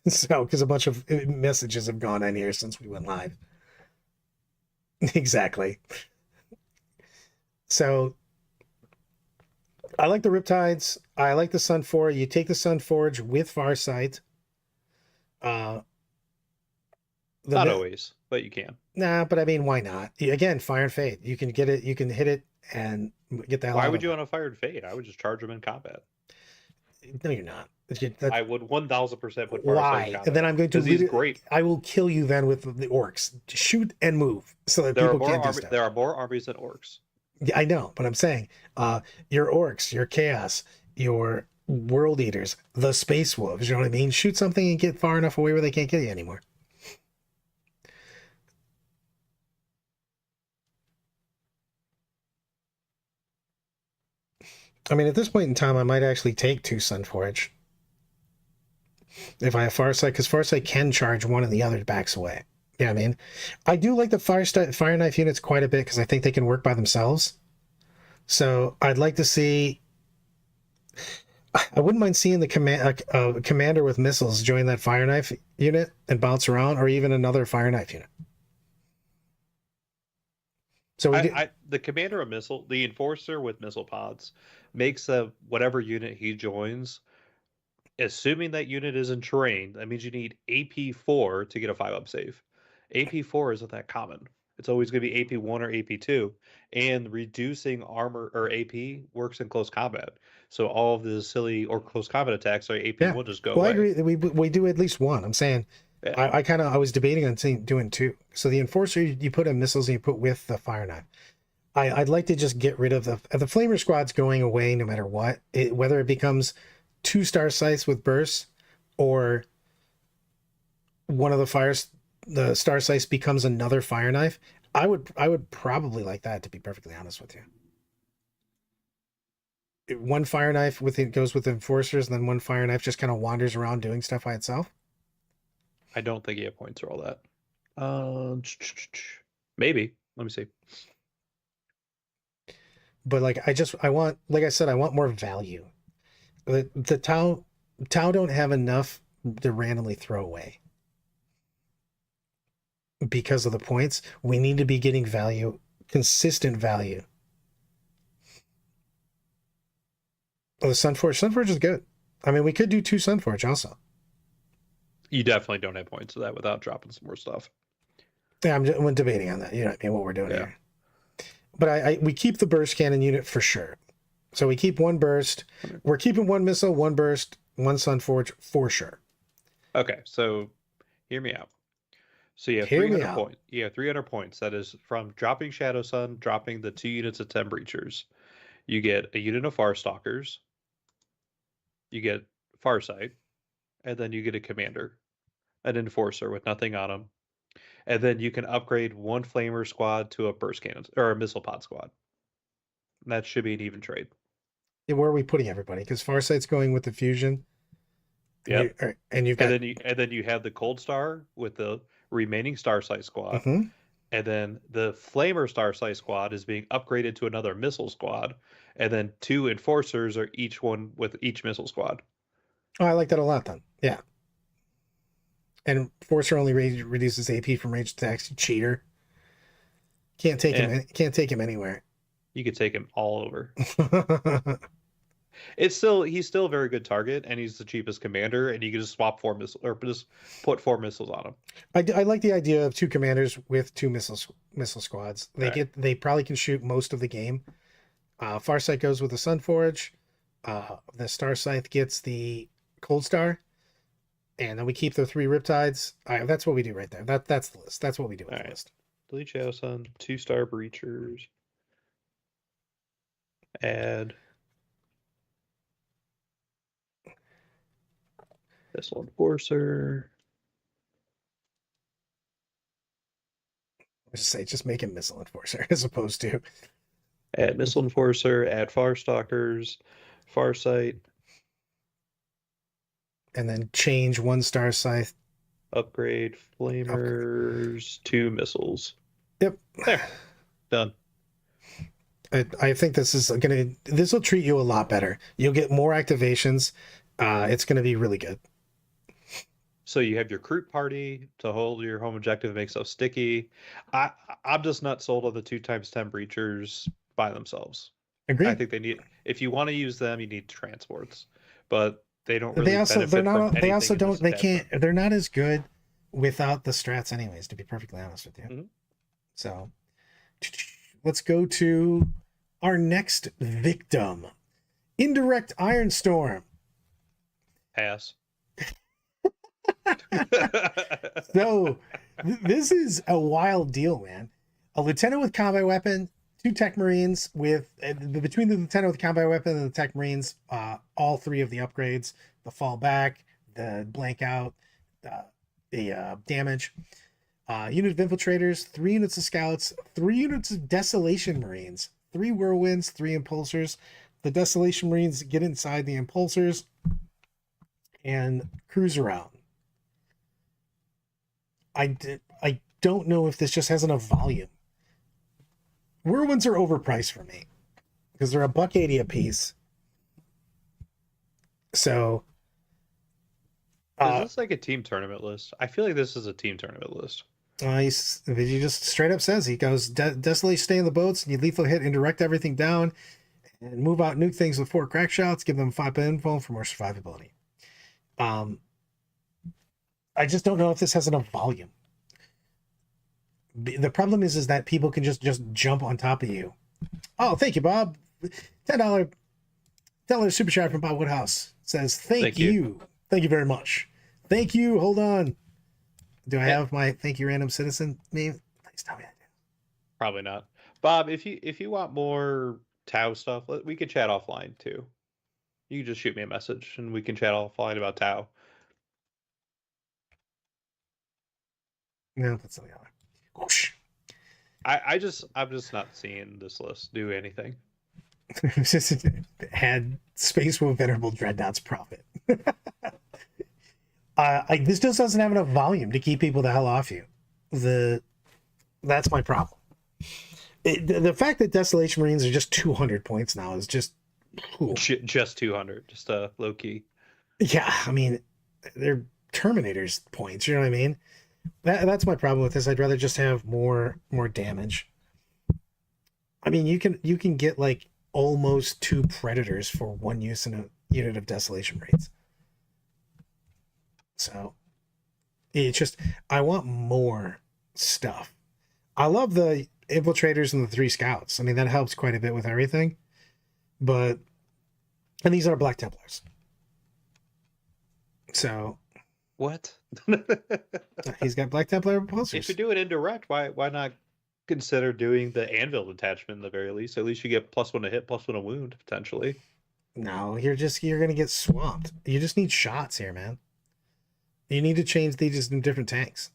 So, because a bunch of messages have gone in here since we went live. Exactly. So, I like the Riptides. I like the Sunforge. You take the Sunforge with Farsight. Uh, Not the always, but you can. Nah, but I mean, why not? Again, Fire and Fade. You can get it. You can hit it and get the hell Why out would of you it. want to fire and fade? I would just charge them in combat. No, you're not. I would 1000% put Farsight in Why? And then combat I'm going to because he's literally, great. I will kill you then with the orcs. Shoot and move so that people can't do stuff. There are more armies than orcs. Yeah, I know, but I'm saying, your orcs, your chaos, your world eaters, the space wolves. You know what I mean? Shoot something and get far enough away where they can't get you anymore. I mean, at this point in time, I might actually take 2 Sunforge if I have Farsight, because Farsight can charge one and the other backs away. Yeah, I mean, I do like the Fire Knife units quite a bit because I think they can work by themselves. So I'd like to see. I wouldn't mind seeing the commander with missiles join that Fire Knife unit and bounce around, or even another Fire Knife unit. So the commander of missile, the enforcer with missile pods, makes whatever unit he joins. Assuming that unit is in terrain, that means you need AP4 to get a 5-up save. AP4 isn't that common. It's always going to be AP1 or AP2, and reducing armor or AP works in close combat. So all of the silly or close combat attacks are AP will just go away. I agree. We do at least one. I'm saying, yeah. I was debating on doing 2. So the enforcer, you put in missiles and you put with the Fire Knife. I'd like to just get rid of the Flamer squad's going away no matter what. Whether it becomes 2 star sights with bursts, or one of the star sights becomes another Fire Knife. I would probably like that, to be perfectly honest with you. One Fire Knife goes with enforcers, and then one Fire Knife just kind of wanders around doing stuff by itself. I don't think you have points for all that. Maybe. Let me see. But like I want, like I said, I want more value. The Tau don't have enough to randomly throw away because of the points. We need to be getting value, consistent value. Oh, the Sunforge is good. I mean, we could do 2 Sunforge also. You definitely don't have points for that without dropping some more stuff. Yeah, I'm debating on that. You know what I mean? What we're doing here. But we keep the burst cannon unit for sure. So we keep 1 burst. We're keeping 1 missile, 1 burst, 1 Sunforge for sure. Okay, so hear me out. So you have 300 points. You have 300 points. That is from dropping Shadow Sun, dropping the 2 units of 10 Breachers. You get a unit of Farstalkers. You get Farsight. And then you get a commander, an enforcer with nothing on them. And then you can upgrade 1 Flamer squad to a burst cannon or a missile pod squad. And that should be an even trade. Yeah, where are we putting everybody? Because Farsight's going with the fusion. Yeah, and you've got, and then you have the Cold Star with the remaining Starsight squad, and then the Flamer Starsight squad is being upgraded to another missile squad, and then 2 enforcers are each one with each missile squad. Oh, I like that a lot then. Yeah. And Enforcer only reduces AP from ranged attacks. Cheater. Can't take him. Can't take him anywhere. You could take him all over. He's still a very good target, and he's the cheapest commander, and you can just swap 4 missiles or just put 4 missiles on him. I like the idea of 2 commanders with 2 missile squads. They probably can shoot most of the game. Farsight goes with the Sunforge. The Star Scythe gets the Cold Star, and then we keep the 3 Riptides. That's what we do right there. That's the list. That's what we do with the list. Delete Shadow Sun, 2 star Breachers. Add Missile Enforcer. Just make him Missile Enforcer as opposed to add Missile Enforcer, add Farstalkers, Farsight, and then change 1 Star Scythe. Upgrade Flamers, 2 missiles. Yep. There. Done. I think this will treat you a lot better. You'll get more activations. It's gonna be really good. So you have your Kroot party to hold your home objective, make stuff sticky. I'm just not sold on the 2x10 Breachers by themselves. I Agreed. think they need, if you want to use them, you need transports, but they don't They really also they're benefit from not they anything also in this don't they can't attachment. they're not as good without the strats anyways, to be perfectly honest with you. Mhm. So let's go to our next victim. Indirect Iron Storm. Pass. So this is a wild deal, man. A lieutenant with combat weapon, two tech marines with between the lieutenant with combat weapon and the tech marines, all three of the upgrades: the fall back, the blank out, the damage. Unit of infiltrators, 3 units of scouts, 3 units of desolation marines, 3 whirlwinds, 3 impulsors. The desolation marines get inside the impulsors and cruise around. I don't know if this just has enough volume. Whirlwinds are overpriced for me because they're $1.80 a piece. So Is this like a team tournament list? I feel like this is a team tournament list. he just straight up says, he goes, Desolate, stay in the boats, and you lethal hit and direct everything down, and move out nuke things with 4 crack shots, give them 5 info for more survivability. I just don't know if this has enough volume. The problem is that people can just jump on top of you. Oh, thank you, Bob. $10 super chat from Bob Woodhouse says, thank you. Thank you very much. Thank you. Hold on. Do I have my thank you random citizen meme? Please tell me I do. Probably not. Bob, if you want more Tau stuff, we could chat offline too. You can just shoot me a message and we can chat offline about Tau. No, that's not the other. Whoosh. I'm just not seeing this list do anything. Had Space Wolf Venerable Dreadnought's profit. This just doesn't have enough volume to keep people the hell off you. That's my problem. The fact that Desolation Marines are just 200 points now is just cool. Just 200, just low key. Yeah, I mean, they're Terminator's points. You know what I mean? That's my problem with this. I'd rather just have more damage. I mean, you can get like almost 2 Predators for 1 use in a unit of Desolation Marines. So it's just, I want more stuff. I love the infiltrators and the 3 scouts. I mean, that helps quite a bit with everything. And these are Black Templars. So what? He's got Black Templar impulsors. If you do it indirect, why not consider doing the anvil attachment at the very least? At least you get +1 to hit, +1 to wound potentially. No, you're gonna get swamped. You just need shots here, man. You need to change these in different tanks.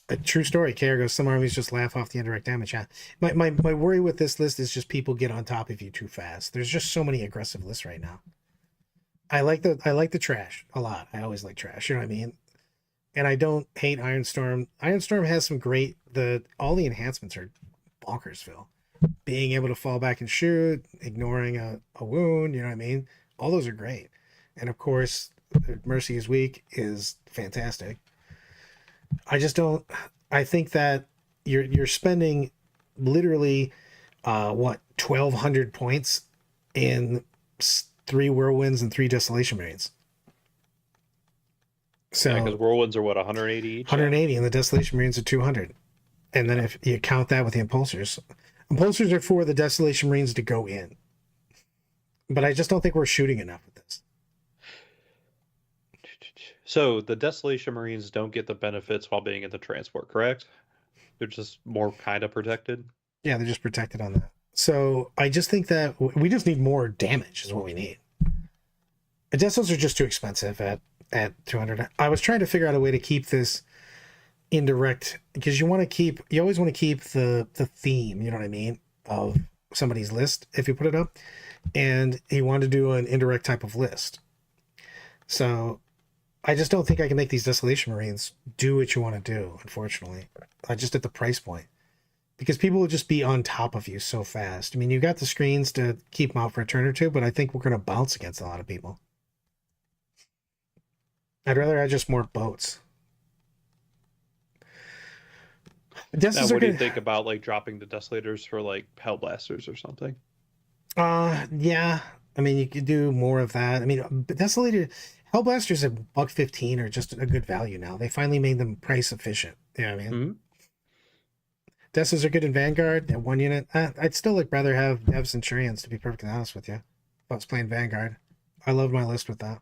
A true story. KR goes, some armies just laugh off the indirect damage. Yeah. My worry with this list is just people get on top of you too fast. There's just so many aggressive lists right now. I like the trash a lot. I always like trash. You know what I mean? And I don't hate Ironstorm. Ironstorm has some great. All the enhancements are bonkers, Phil. Being able to fall back and shoot, ignoring a wound. You know what I mean? All those are great. And of course, Mercy is Weak is fantastic. I just don't. I think that you're spending literally 1,200 points in 3 whirlwinds and 3 desolation marines. So because whirlwinds are what, 180 each? 180 and the desolation marines are 200. And then if you count that with the impulsors are for the desolation marines to go in. But I just don't think we're shooting enough with this. So the Desolation Marines don't get the benefits while being in the transport, correct? They're just more kind of protected. Yeah, they're just protected on that. So I just think that we just need more damage is what we need. The Desos are just too expensive at 200. I was trying to figure out a way to keep this indirect, because you always want to keep the theme, you know what I mean, of somebody's list if you put it up. And he wanted to do an indirect type of list. So I just don't think I can make these Desolation Marines do what you want to do, unfortunately. Just at the price point. Because people will just be on top of you so fast. I mean, you got the screens to keep them out for a turn or two, but I think we're going to bounce against a lot of people. I'd rather have just more boats. Now, Destas are what do you good. think about like dropping the Desolators for like Hellblasters or something? Yeah. I mean, you could do more of that. I mean, but Desolator, Hellblasters at $1.15 are just a good value now. They finally made them price efficient. You know what I mean? Hmm. Destas are good in Vanguard at 1 unit. I'd still like rather have Dev Centurions, to be perfectly honest with you. If I was playing Vanguard, I love my list with that.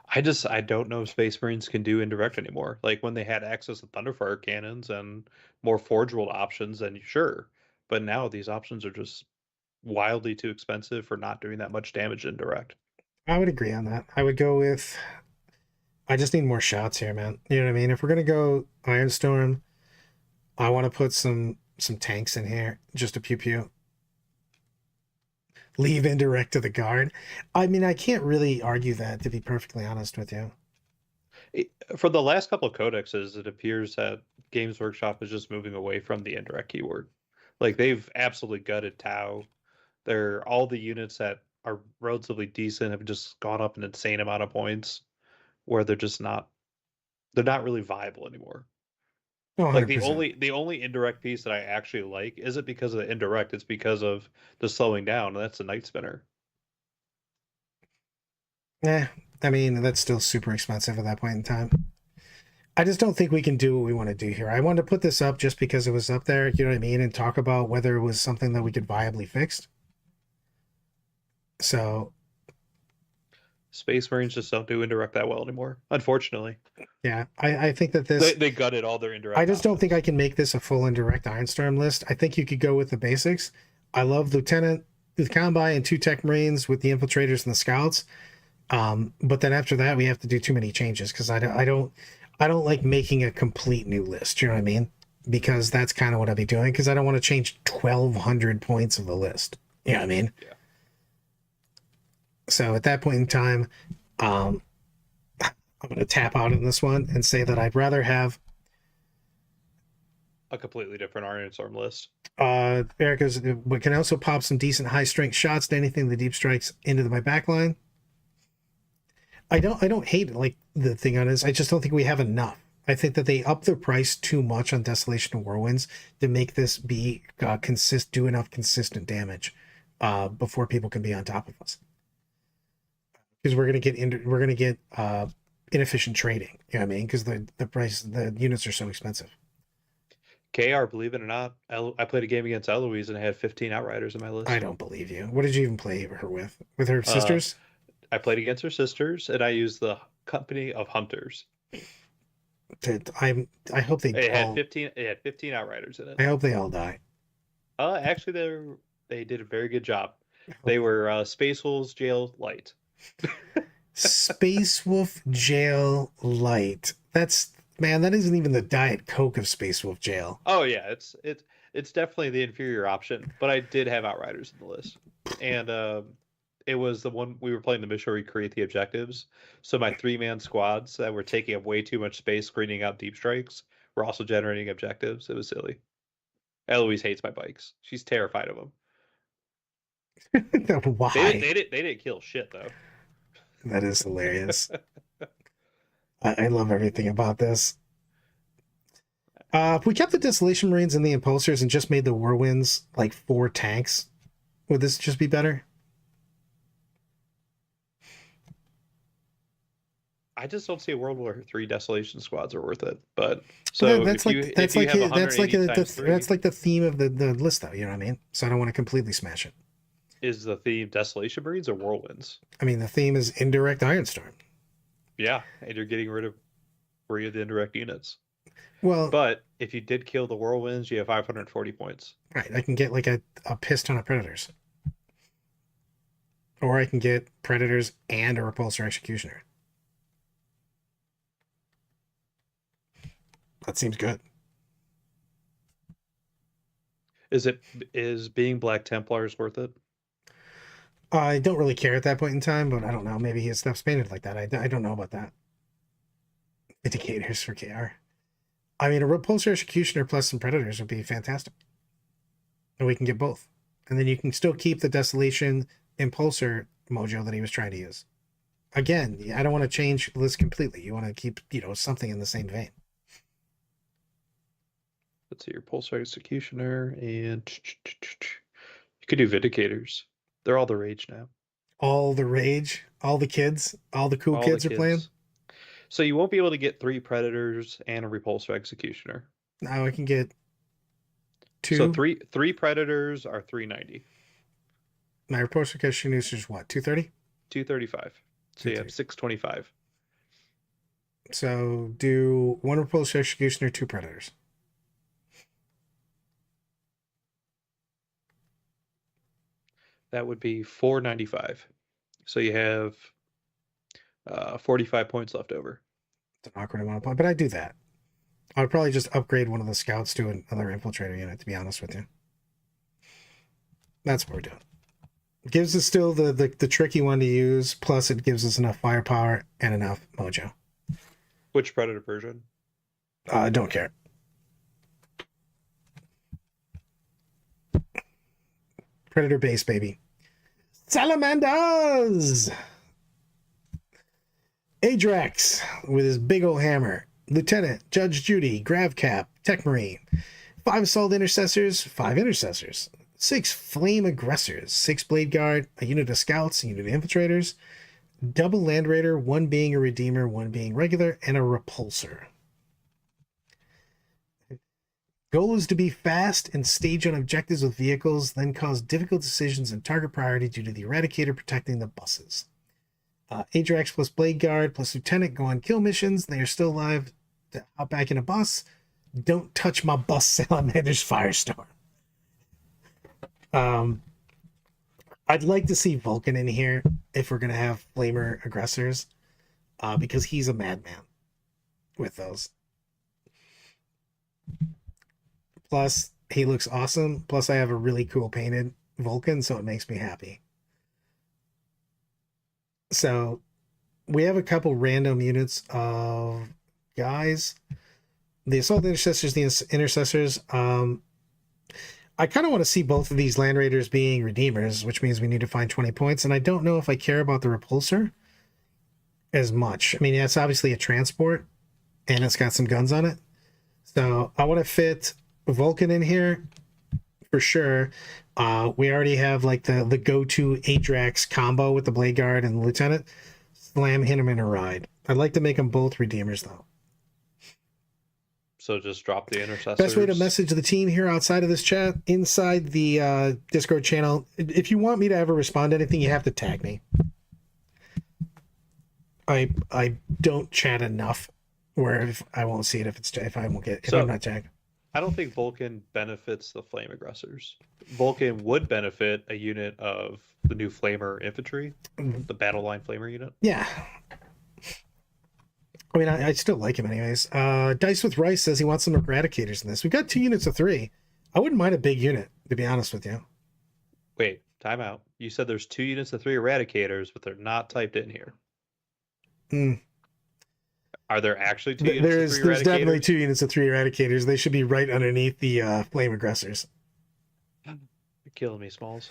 I don't know if Space Marines can do indirect anymore. Like when they had access to Thunderfire cannons and more Forge World options, then sure. But now these options are just wildly too expensive for not doing that much damage indirect. I would agree on that. I would go with. I just need more shots here, man. You know what I mean? If we're gonna go Ironstorm, I want to put some tanks in here, just a pew pew. Leave indirect to the guard. I mean, I can't really argue that, to be perfectly honest with you. For the last couple of codexes, it appears that Games Workshop is just moving away from the indirect keyword. Like they've absolutely gutted Tau. They're all the units that are relatively decent have just gone up an insane amount of points where they're not really viable anymore. Oh, Like 100%. the only indirect piece that I actually like isn't because of the indirect, it's because of the slowing down, and that's the Night Spinner. Yeah, I mean, that's still super expensive at that point in time. I just don't think we can do what we want to do here. I wanted to put this up just because it was up there, you know what I mean, and talk about whether it was something that we could viably fix. So, Space Marines just don't do indirect that well anymore, unfortunately. yeah, I think that this, They gutted all their I indirect just don't think options. I can make this a full indirect Ironstorm list. I think you could go with the basics. I love Lieutenant with Combine and 2 Tech Marines with the Infiltrators and the Scouts. But then after that, we have to do too many changes because I don't like making a complete new list. You know what I mean? Because that's kind of what I'll be doing because I don't want to change 1,200 points of the list. You know what I mean? Yeah. So at that point in time, um, I'm going to tap out in this one and say that I'd rather have A completely different Iron Storm list. Erica's. We can also pop some decent high strength shots to anything the deep strikes into my backline. I don't hate it, like the thing on is I just don't think we have enough. I think that they up the price too much on Desolation and Whirlwinds to make this be do enough consistent damage before people can be on top of us. Because we're gonna get inefficient trading. You know what I mean? Because the units are so expensive. KR, believe it or not, I played a game against Eloise and I had 15 Outriders in my list. I don't believe you. What did you even play her with? With her Uh, sisters? I played against her sisters, and I used the Company of Hunters. I hope they It had all. 15. It had 15 Outriders in it. I hope they all die. Actually, they did a very good job. They were Space Wolves Jail Light. Space Wolf Jail Light. That's man, that isn't even the Diet Coke of Space Wolf Jail. Oh yeah, it's definitely the inferior option, but I did have Outriders in the list, and it was the one we were playing the mission where we create the objectives. So my 3-man squads that were taking up way too much space screening out deep strikes were also generating objectives. It was silly. Eloise hates my bikes. She's terrified of them. Why? They didn't kill shit though. That is hilarious. I love everything about this. If we kept the Desolation Marines and the Impulsors and just made the Whirlwinds like 4 tanks, would this just be better? I just don't see a World War III Desolation squads are worth it. But so that's if you have 180 times 3, that's like the theme of the list, though. You know what I mean? So I don't want to completely smash it. is the theme Desolation Marines or Whirlwinds? I mean, the theme is indirect Ironstorm. Yeah, and you're getting rid of 3 of the indirect units. Well, But if you did kill the Whirlwinds, you have 540 points. right, I can get like a piss ton of Predators. Or I can get Predators and a Repulsor Executioner. That seems good. Is being Black Templars worth it? I don't really care at that point in time, but I don't know. Maybe his stuff's painted like that. I don't know about that. Indicators for KR. I mean, a Repulsor Executioner plus some Predators would be fantastic. And we can get both. And then you can still keep the Desolation Impulsor mojo that he was trying to use. Again, I don't want to change the list completely. You want to keep, something in the same vein. Let's see your Pulsar Executioner, and you could do Vindicators. They're all the rage now. All the rage, all the kids, all the cool All the kids are playing. kids. So you won't be able to get 3 Predators and a Repulsor Executioner. Now I can get two. So three Predators are 390. My repulsor executioner is what, 230? 235. So you have 625. So do one repulsor executioner, 2 predators. That would be 495. So you have 45 points left over. It's an awkward amount of points, but I do that. I would probably just upgrade one of the scouts to another infiltrator unit, to be honest with you. That's what we're doing. Gives us still the tricky one to use, plus it gives us enough firepower and enough mojo. Which Predator version? Don't care. Predator base, baby. Salamanders! Adrax with his big old hammer. Lieutenant, Judge Judy, Gravcap, Tech Marine. 5 assault intercessors, 5 intercessors. 6 flame aggressors, 6 blade guard, a unit of scouts, a unit of infiltrators. Double land raider, 1 being a redeemer, 1 being regular, and a repulsor. Goal is to be fast and stage on objectives with vehicles, then cause difficult decisions and target priority due to the Eradicator protecting the buses. Adrax plus Blade Guard plus Lieutenant go on kill missions. They are still alive to hop back in a bus. Don't touch my bus, Salamander's Firestorm. I'd like to see Vulcan in here if we're going to have Flamer aggressors, because he's a madman with those. Plus, he looks awesome. Plus, I have a really cool painted Vulcan, so it makes me happy. So, we have a couple random units of guys. The Assault Intercessors, the Intercessors. I kind of want to see both of these Land Raiders being Redeemers, which means we need to find 20 points. And I don't know if I care about the Repulsor as much. I mean, yeah, it's obviously a transport, and it's got some guns on it. So, I want to fit Vulcan in here for sure. We already have like the go-to Adrax combo with the Blade Guard and the Lieutenant. Slam, hit him in a ride. I'd like to make them both Redeemers though. So just drop the intercessors. Best way to message the team here outside of this chat, inside the Discord channel. If you want me to ever respond to anything, you have to tag me. I don't chat enough where if I won't see it if I won't get if I'm not tagged. I don't think Vulcan benefits the flame aggressors. Vulcan would benefit a unit of the new Flamer infantry, the battle line Flamer unit. Yeah. I mean, I still like him anyways. Dice with Rice says he wants some Eradicators in this. We got 2 units of 3. I wouldn't mind a big unit, to be honest with you. Wait, time out. You said there's 2 units of 3 Eradicators, but they're not typed in here. Are there actually 2 units of 3 There's Eradicators? definitely 2 units of 3 Eradicators. They should be right underneath the Flame Aggressors. You're killing me, Smalls.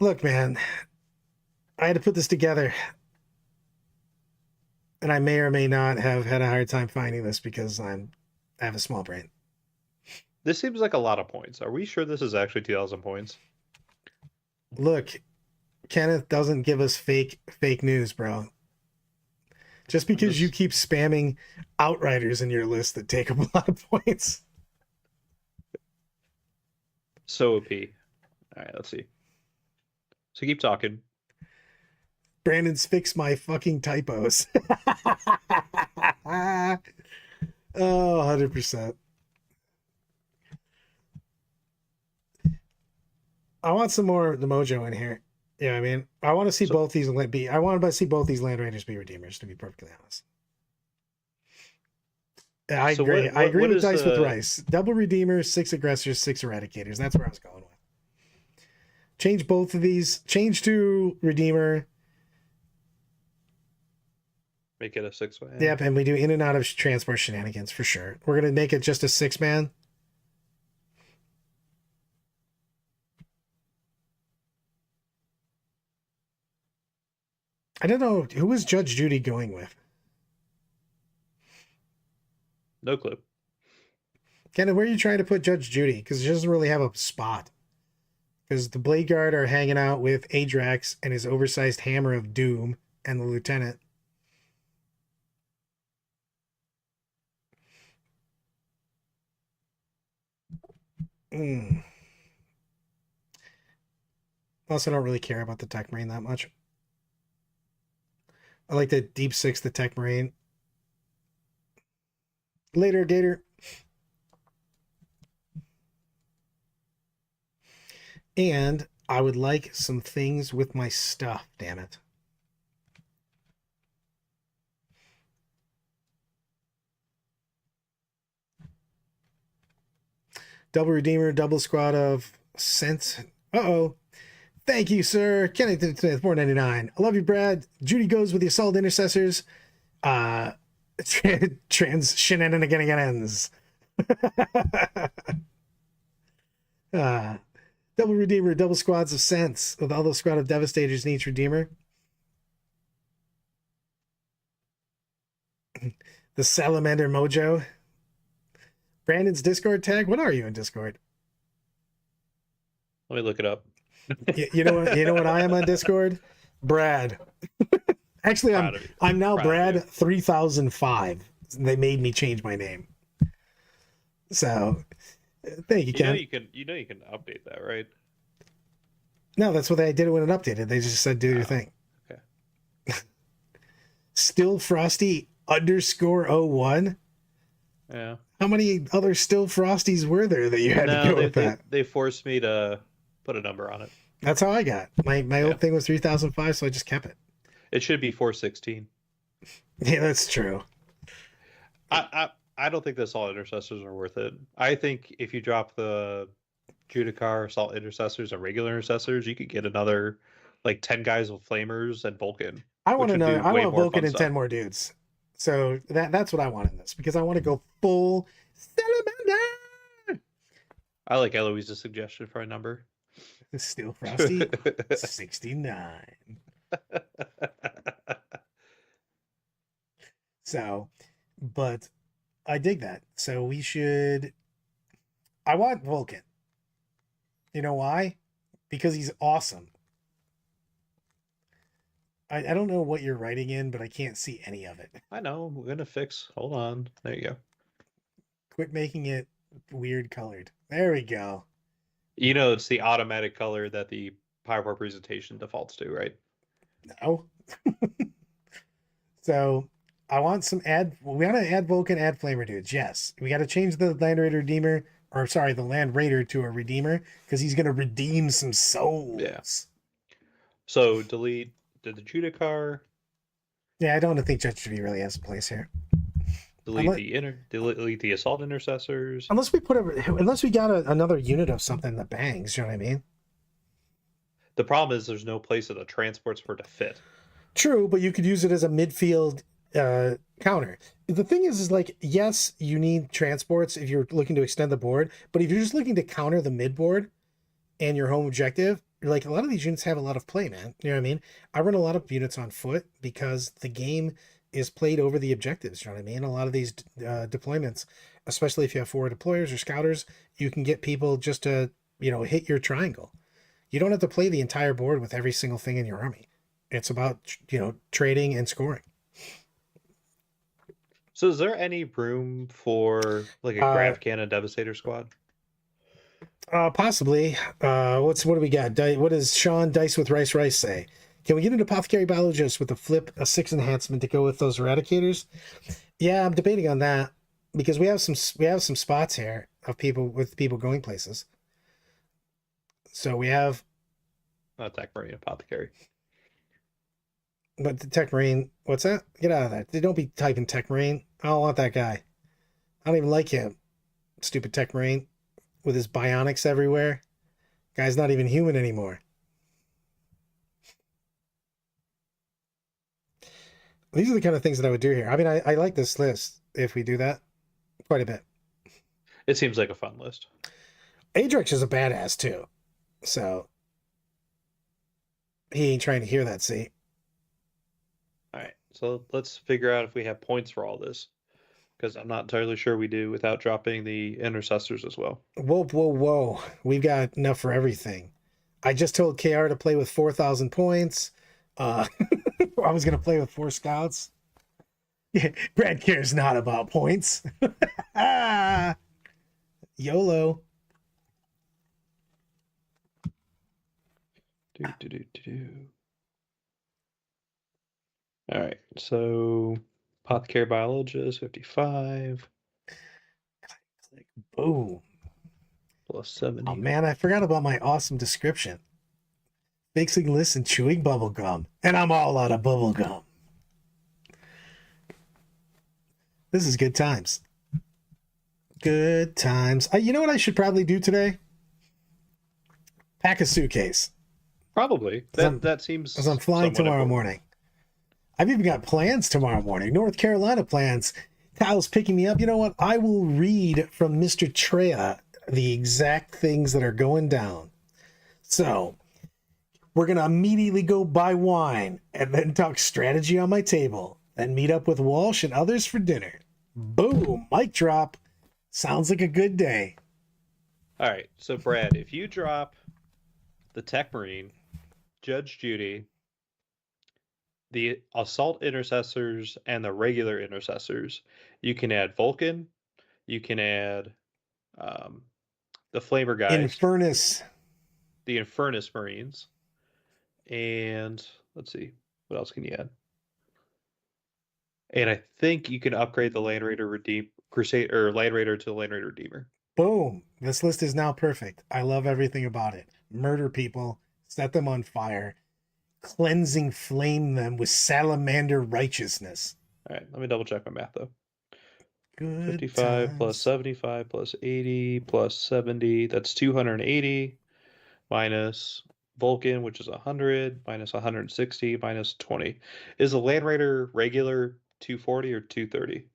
Look, man, I had to put this together. And I may or may not have had a hard time finding this because I have a small brain. This seems like a lot of points. Are we sure this is actually 2,000 points? Look, Kenneth doesn't give us fake news, bro. Just because you keep spamming Outriders in your list that take a lot of points. So OP. All right, let's see. So keep talking. Brandon's fixed my fucking typos. Oh, 100%. I want some more the mojo in here. Yeah, I mean, I want to see both these be. I want to see both these Land Raiders be Redeemers, to be perfectly honest. I agree. I agree with Dice with Rice. Double Redeemers, 6 Aggressors, 6 Eradicators. That's where I was going with. Change both of these. Change to Redeemer. Make it a 6-man. Yep, and we do in and out of transport shenanigans for sure. We're going to make it just a 6-man. I don't know. Who was Judge Judy going with? No clue. Ken, where are you trying to put Judge Judy? Because she doesn't really have a spot. Because the Blade Guard are hanging out with Adrax and his oversized hammer of doom and the lieutenant. Mm. Plus, I don't really care about the Tech Marine that much. I like to deep six the Tech Marine. Later, Gator. And I would like some things with my stuff, damn it. Double Redeemer, double squad of Sense. Uh-oh. Thank you, sir. Kennington Smith, 499. I love you, Brad. Judy goes with the Assault Intercessors. Trans shenanigans. Double Redeemer, double squads of Sense with all those squad of Devastators in each Redeemer. The Salamander Mojo. Brandon's Discord tag. What are you in Discord? Let me look it up. You know what? You know what I am on Discord? Brad. Actually, I'm now Brad 3005. They made me change my name. So, thank you, Ken. You know you can update that, right? No, that's what they did when it updated. They just said do your thing. Okay. Still Frosty _01. Yeah. How many other Still Frosties were there that you had to go with that? They forced me to put a number on it. That's how I got. My old thing was 3005, so I just kept it. It should be 416. Yeah, that's true. I don't think the Assault Intercessors are worth it. I think if you drop the Judicar, Assault Intercessors, and regular Intercessors, you could get another like 10 guys with Flamers and Vulcan. I want Vulcan and 10 more dudes. So that's what I want in this, because I want to go full Salamander. I like Eloise's suggestion for a number. Still Frosty 69. So, but I dig that. So we should. I want Vulcan. You know why? Because he's awesome. I don't know what you're writing in, but I can't see any of it. I know. We're gonna fix. Hold on. There you go. Quit making it weird colored. There we go. You know, it's the automatic color that the PowerPoint presentation defaults to, right? No. So I want some we gotta add Vulcan, add Flamer dudes. Yes. We gotta change the Land Raider Redeemer, or sorry, the Land Raider to a Redeemer, because he's gonna redeem some souls. Yeah. So delete the Judicar. Yeah, I don't think Judge Judy really has a place here. Delete the Assault Intercessors. Unless we got another unit of something that bangs, you know what I mean? The problem is there's no place in the transports for it to fit. True, but you could use it as a midfield counter. The thing is like, yes, you need transports if you're looking to extend the board, but if you're just looking to counter the mid board and your home objective, like a lot of these units have a lot of play, man. You know what I mean? I run a lot of units on foot because the game is played over the objectives. You know what I mean? A lot of these deployments, especially if you have forward deployers or scouters, you can get people just to, hit your triangle. You don't have to play the entire board with every single thing in your army. It's about, trading and scoring. So is there any room for like a Grav Cannon Devastator squad? Possibly. What do we got? What does Sean Dice with Rice say? Can we get an Apothecary Biologist with a 6 enhancement to go with those Eradicators? Yeah, I'm debating on that because we have some spots here of people going places. So we have not Tech Marine Apothecary. But the Tech Marine, what's that? Get out of that. Don't be typing Tech Marine. I don't want that guy. I don't even like him. Stupid Tech Marine with his bionics everywhere. Guy's not even human anymore. These are the kind of things that I would do here. I mean, I like this list if we do that quite a bit. It seems like a fun list. Adrax is a badass too. So he ain't trying to hear that, see? All right. So let's figure out if we have points for all this. because I'm not entirely sure we do without dropping the intercessors as well. Whoa, whoa, whoa. We've got enough for everything. I just told KR to play with 4,000 points. I was going to play with 4 scouts. Yeah, Brad cares not about points. YOLO. All right, so Apothecary Biologist, 55. Boom. Plus 70. Oh man, I forgot about my awesome description. Fixing lists and chewing bubble gum. And I'm all out of bubble gum. This is good times. Good times. You know what I should probably do today? Pack a suitcase. Probably. That seems. As I'm flying tomorrow morning. I've even got plans tomorrow morning. North Carolina plans. Kyle's picking me up. You know what? I will read from Mr. Treya the exact things that are going down. So, we're going to immediately go buy wine and then talk strategy on my table. Then meet up with Walsh and others for dinner. Boom. Mic drop. Sounds like a good day. All right. So, Brad, if you drop the Tech Marine, Judge Judy, the Assault Intercessors, and the regular Intercessors, you can add Vulcan. You can add the Flamer guys. Infernus. The Infernus Marines. And let's see. What else can you add? And I think you can upgrade the Land Raider Crusade or Land Raider to the Land Raider Redeemer. Boom. This list is now perfect. I love everything about it. Murder people, set them on fire, cleansing flame them with salamander righteousness. All right, let me double check my math though. Good 55 times. plus 75 plus 80 plus 70, that's 280 minus Vulcan, which is 100, minus 160, minus 20. Is the Land Raider regular 240 or 230?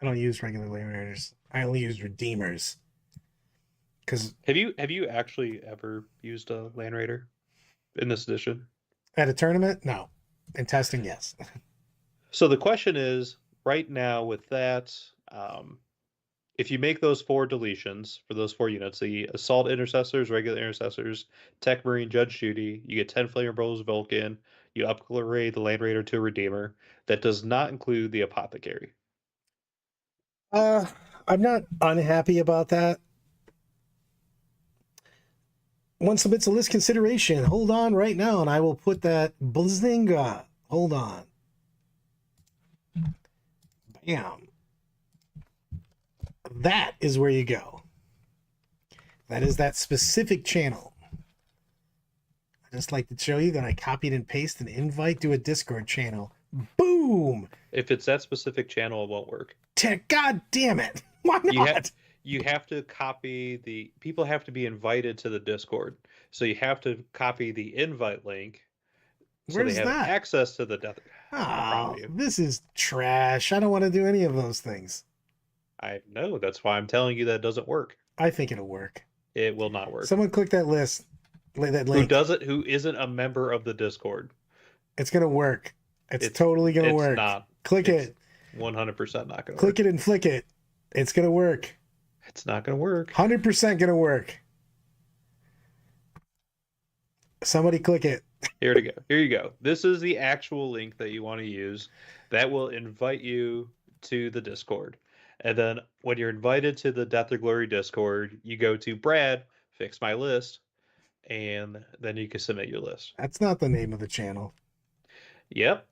I don't use regular Land Raiders. I only use Redeemers. Because have you actually ever used a Land Raider in this edition? At a tournament? No. In testing, yes. So the question is, right now with that, if you make those 4 deletions for those 4 units, the Assault Intercessors, regular Intercessors, Tech Marine, Judge Judy, you get 10 Flamer Bros Vulcan, you upgrade the Land Raider to a Redeemer. That does not include the Apothecary. I'm not unhappy about that. One submits a list consideration. Hold on right now, and I will put that Blazinga. Hold on. Bam. That is where you go. That is that specific channel. I just like to show you that I copied and pasted an invite to a Discord channel. Boom! If it's that specific channel, it won't work. God damn it! Why not? You have to copy the people have to be invited to the Discord. So you have to copy the invite link. So Where's they have that? access to the death. Oh, this is trash. I don't want to do any of those things. I know. That's why I'm telling you that doesn't work. I think it'll work. It will not work. Someone click that list. That link. Who does it? Who isn't a member of the Discord? It's gonna work. It's totally gonna work. It's not. Click it. 100% not gonna Click work. it and flick it. It's gonna work. It's not gonna work. 100% gonna work. Somebody click it. Here to go. Here you go. This is the actual link that you want to use. That will invite you to the Discord. And then when you're invited to the Death or Glory Discord, you go to Brad, fix my list, and then you can submit your list. That's not the name of the channel. Yep.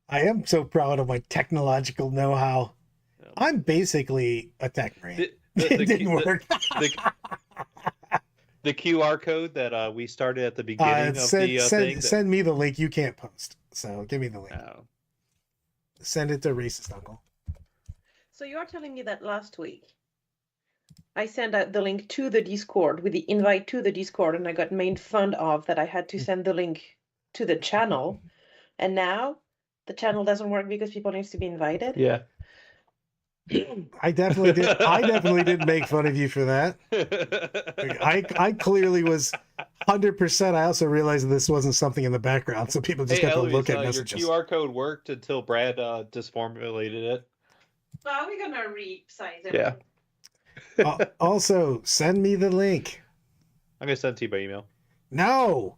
I am so proud of my technological know-how. I'm basically a tech brain. It didn't work. The QR code that we started at the beginning of the thing. Send me the link. You can't post, so give me the link. Oh. Send it to Racist Uncle. So you are telling me that last week I sent out the link to the Discord with the invite to the Discord, and I got made fun of that I had to send the link to the channel, and now the channel doesn't work because people need to be invited? Yeah. I definitely did. I definitely didn't make fun of you for that. I clearly was 100%. I also realized that this wasn't something in the background, so people just Hey, got to look Eloise, at your messages. QR code worked until Brad disformulated it. Well, we're gonna resize it. Yeah. Also, send me the link. I'm gonna send it to you by email. No.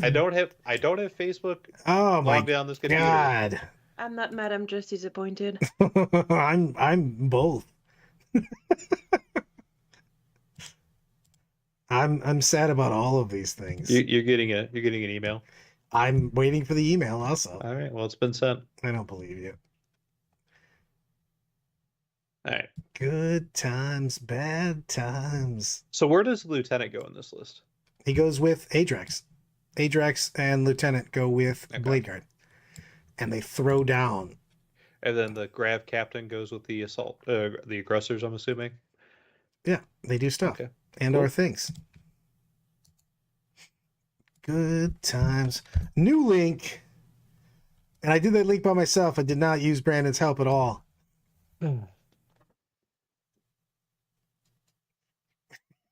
I don't have Facebook Oh my logged on this computer. God. I'm not mad. I'm just disappointed. I'm both. I'm sad about all of these things. You're getting an email. I'm waiting for the email also. All right. Well, it's been sent. I don't believe you. All right. Good times, bad times. So where does Lieutenant go in this list? He goes with Adrax. Adrax and Lieutenant go with Okay. Blade Guard. And they throw down. And then the Grav Captain goes with the assault, the aggressors. I'm assuming. Yeah, they do stuff. Okay. And Cool. or things. Good times. New link. And I did that link by myself. I did not use Brandon's help at all.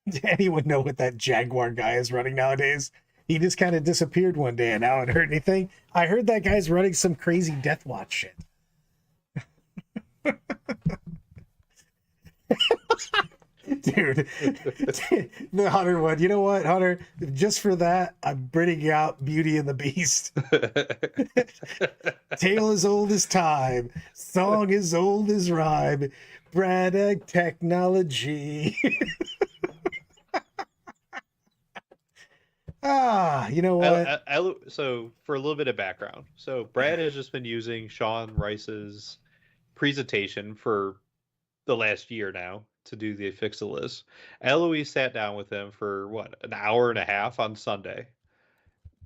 Does anyone know what that Jaguar guy is running nowadays? He just kind of disappeared one day and I haven't heard anything. I heard that guy's running some crazy Death Watch shit. Dude, the Hunter one. You know what, Hunter? Just for that, I'm bringing out Beauty and the Beast. Tale as old as time, song as old as rhyme, Braddock technology. You know what? So for a little bit of background, so Brad has just been using Sean Rice's presentation for the last year now to do the Fix-It list. Eloise sat down with him for what, an hour and a half on Sunday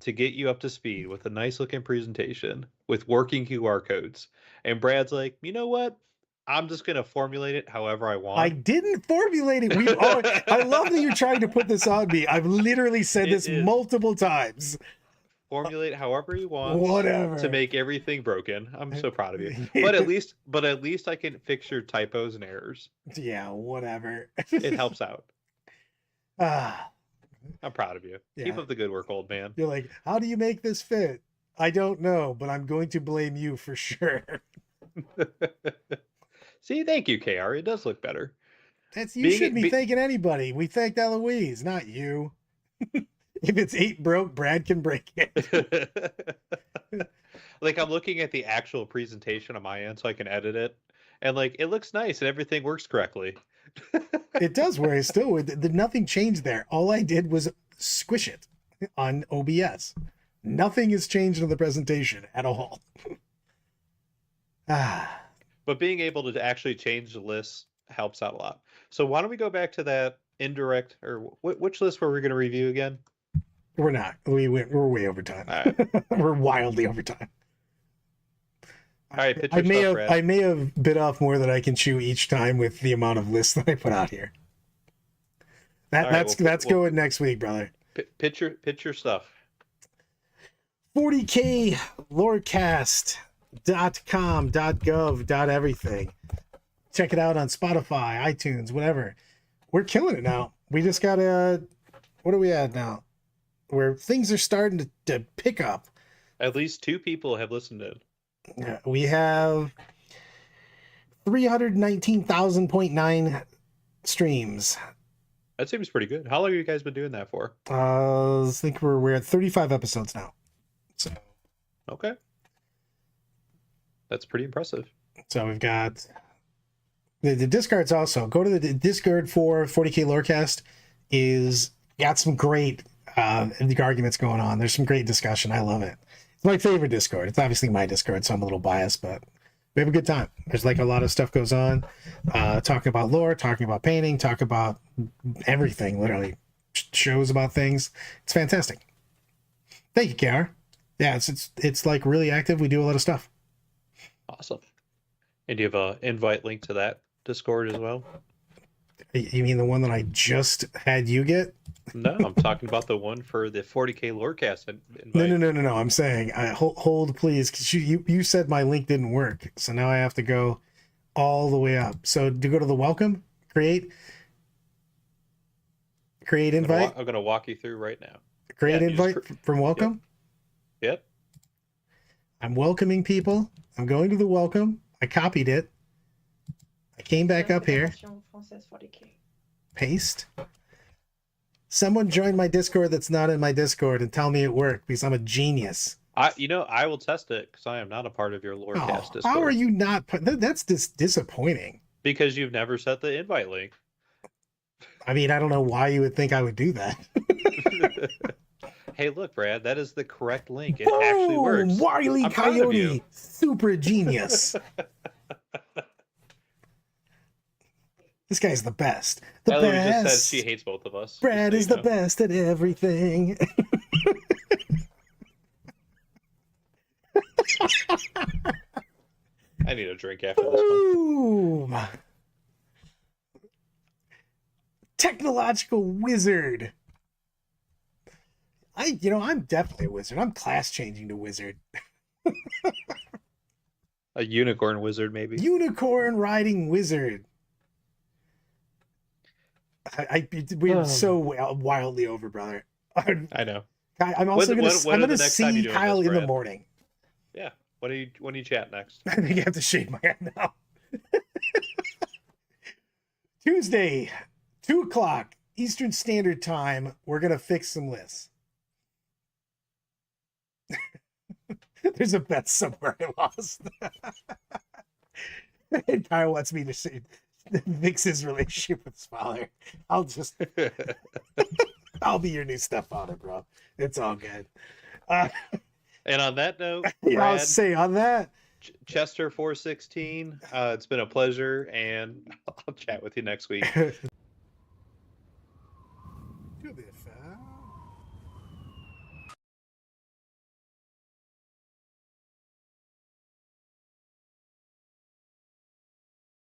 to get you up to speed with a nice looking presentation with working QR codes. And Brad's like, you know what? I'm just gonna formulate it however I want. I didn't formulate it. I love that you're trying to put this on me. I've literally said this multiple times. Formulate however you want. Whatever. To make everything broken. I'm so proud of you. But at least I can fix your typos and errors. Yeah, whatever. It helps out. I'm proud of you. Yeah. Keep up the good work, old man. You're like, how do you make this fit? I don't know, but I'm going to blame you for sure. See, thank you, KR. It does look better. You shouldn't be thanking anybody. We thanked Eloise, not you. If it's 8 broke, Brad can break it. Like, I'm looking at the actual presentation on my end so I can edit it. And, like, it looks nice and everything works correctly. It does work. Still, nothing changed there. All I did was squish it on OBS. Nothing has changed in the presentation at all. But being able to actually change the list helps out a lot. So why don't we go back to that indirect, or which list were we going to review again? We're not. We're way over time. All right. We're wildly over time. All right, I may have bit off more than I can chew each time with the amount of lists that I put out here. That's going next week, brother. Pitch your stuff. 40K lorecast.com.gov .everything. Check it out on Spotify, iTunes, whatever. We're killing it now. We just got what are we at now? Where things are starting to pick up. At least 2 people have listened to it. Yeah, we have 319,000.9 streams. That seems pretty good. How long have you guys been doing that for? I think we're at 35 episodes now. So okay, that's pretty impressive. So we've got the Discards also. Go to the Discord for 40K Lorecast. Is got some great arguments going on. There's some great discussion. I love it. It's my favorite Discord. It's obviously my Discord, so I'm a little biased, but we have a good time. There's like a lot of stuff goes on, talking about lore, talking about painting, talk about everything, literally shows about things. It's fantastic. Thank you, KR. Yeah, it's like really active. We do a lot of stuff. Awesome. And do you have an invite link to that Discord as well? You mean the one that I just had you get? No, I'm talking about the one for the 40K Lorecast invite. No. I'm saying, hold please, because you said my link didn't work, so now I have to go all the way up. So to go to the welcome, create invite, I'm gonna walk you through right now. create Yeah, you just invite from welcome. Yep. I'm welcoming people. I'm going to the welcome. I copied it. I came back up here. Paste. Someone join my Discord that's not in my Discord and tell me it worked because I'm a genius. I will test it because I am not a part of your Lorecast Discord. How are you not? That's just disappointing. Because you've never set the invite link. I mean, I don't know why you would think I would do that. Hey, look, Brad, that is the correct link. It actually works. Wile E. I'm proud of you. Coyote, super genius. This guy's the best. The Ellie best. just said she hates both of us. Brad just is so the you know. best at everything. I need a drink after this one. Boom. Technological wizard. I'm definitely a wizard. I'm class changing to wizard. A unicorn wizard, maybe. Unicorn riding wizard. We're so wildly over, brother. I know. I'm also When are I'm the gonna next time see you doing Kyle this, in the Brad? morning. Yeah. When do you chat next? I think I have to shave my head now. Tuesday, 2:00 Eastern Standard Time. We're gonna fix some lists. There's a bet somewhere I lost. And Kyle wants me to fix his relationship with his father. I'll be your new stepfather, bro. It's all good. And on that note, Yeah, I'll Brad, say on that. Chester 416, it's been a pleasure, and I'll chat with you next week.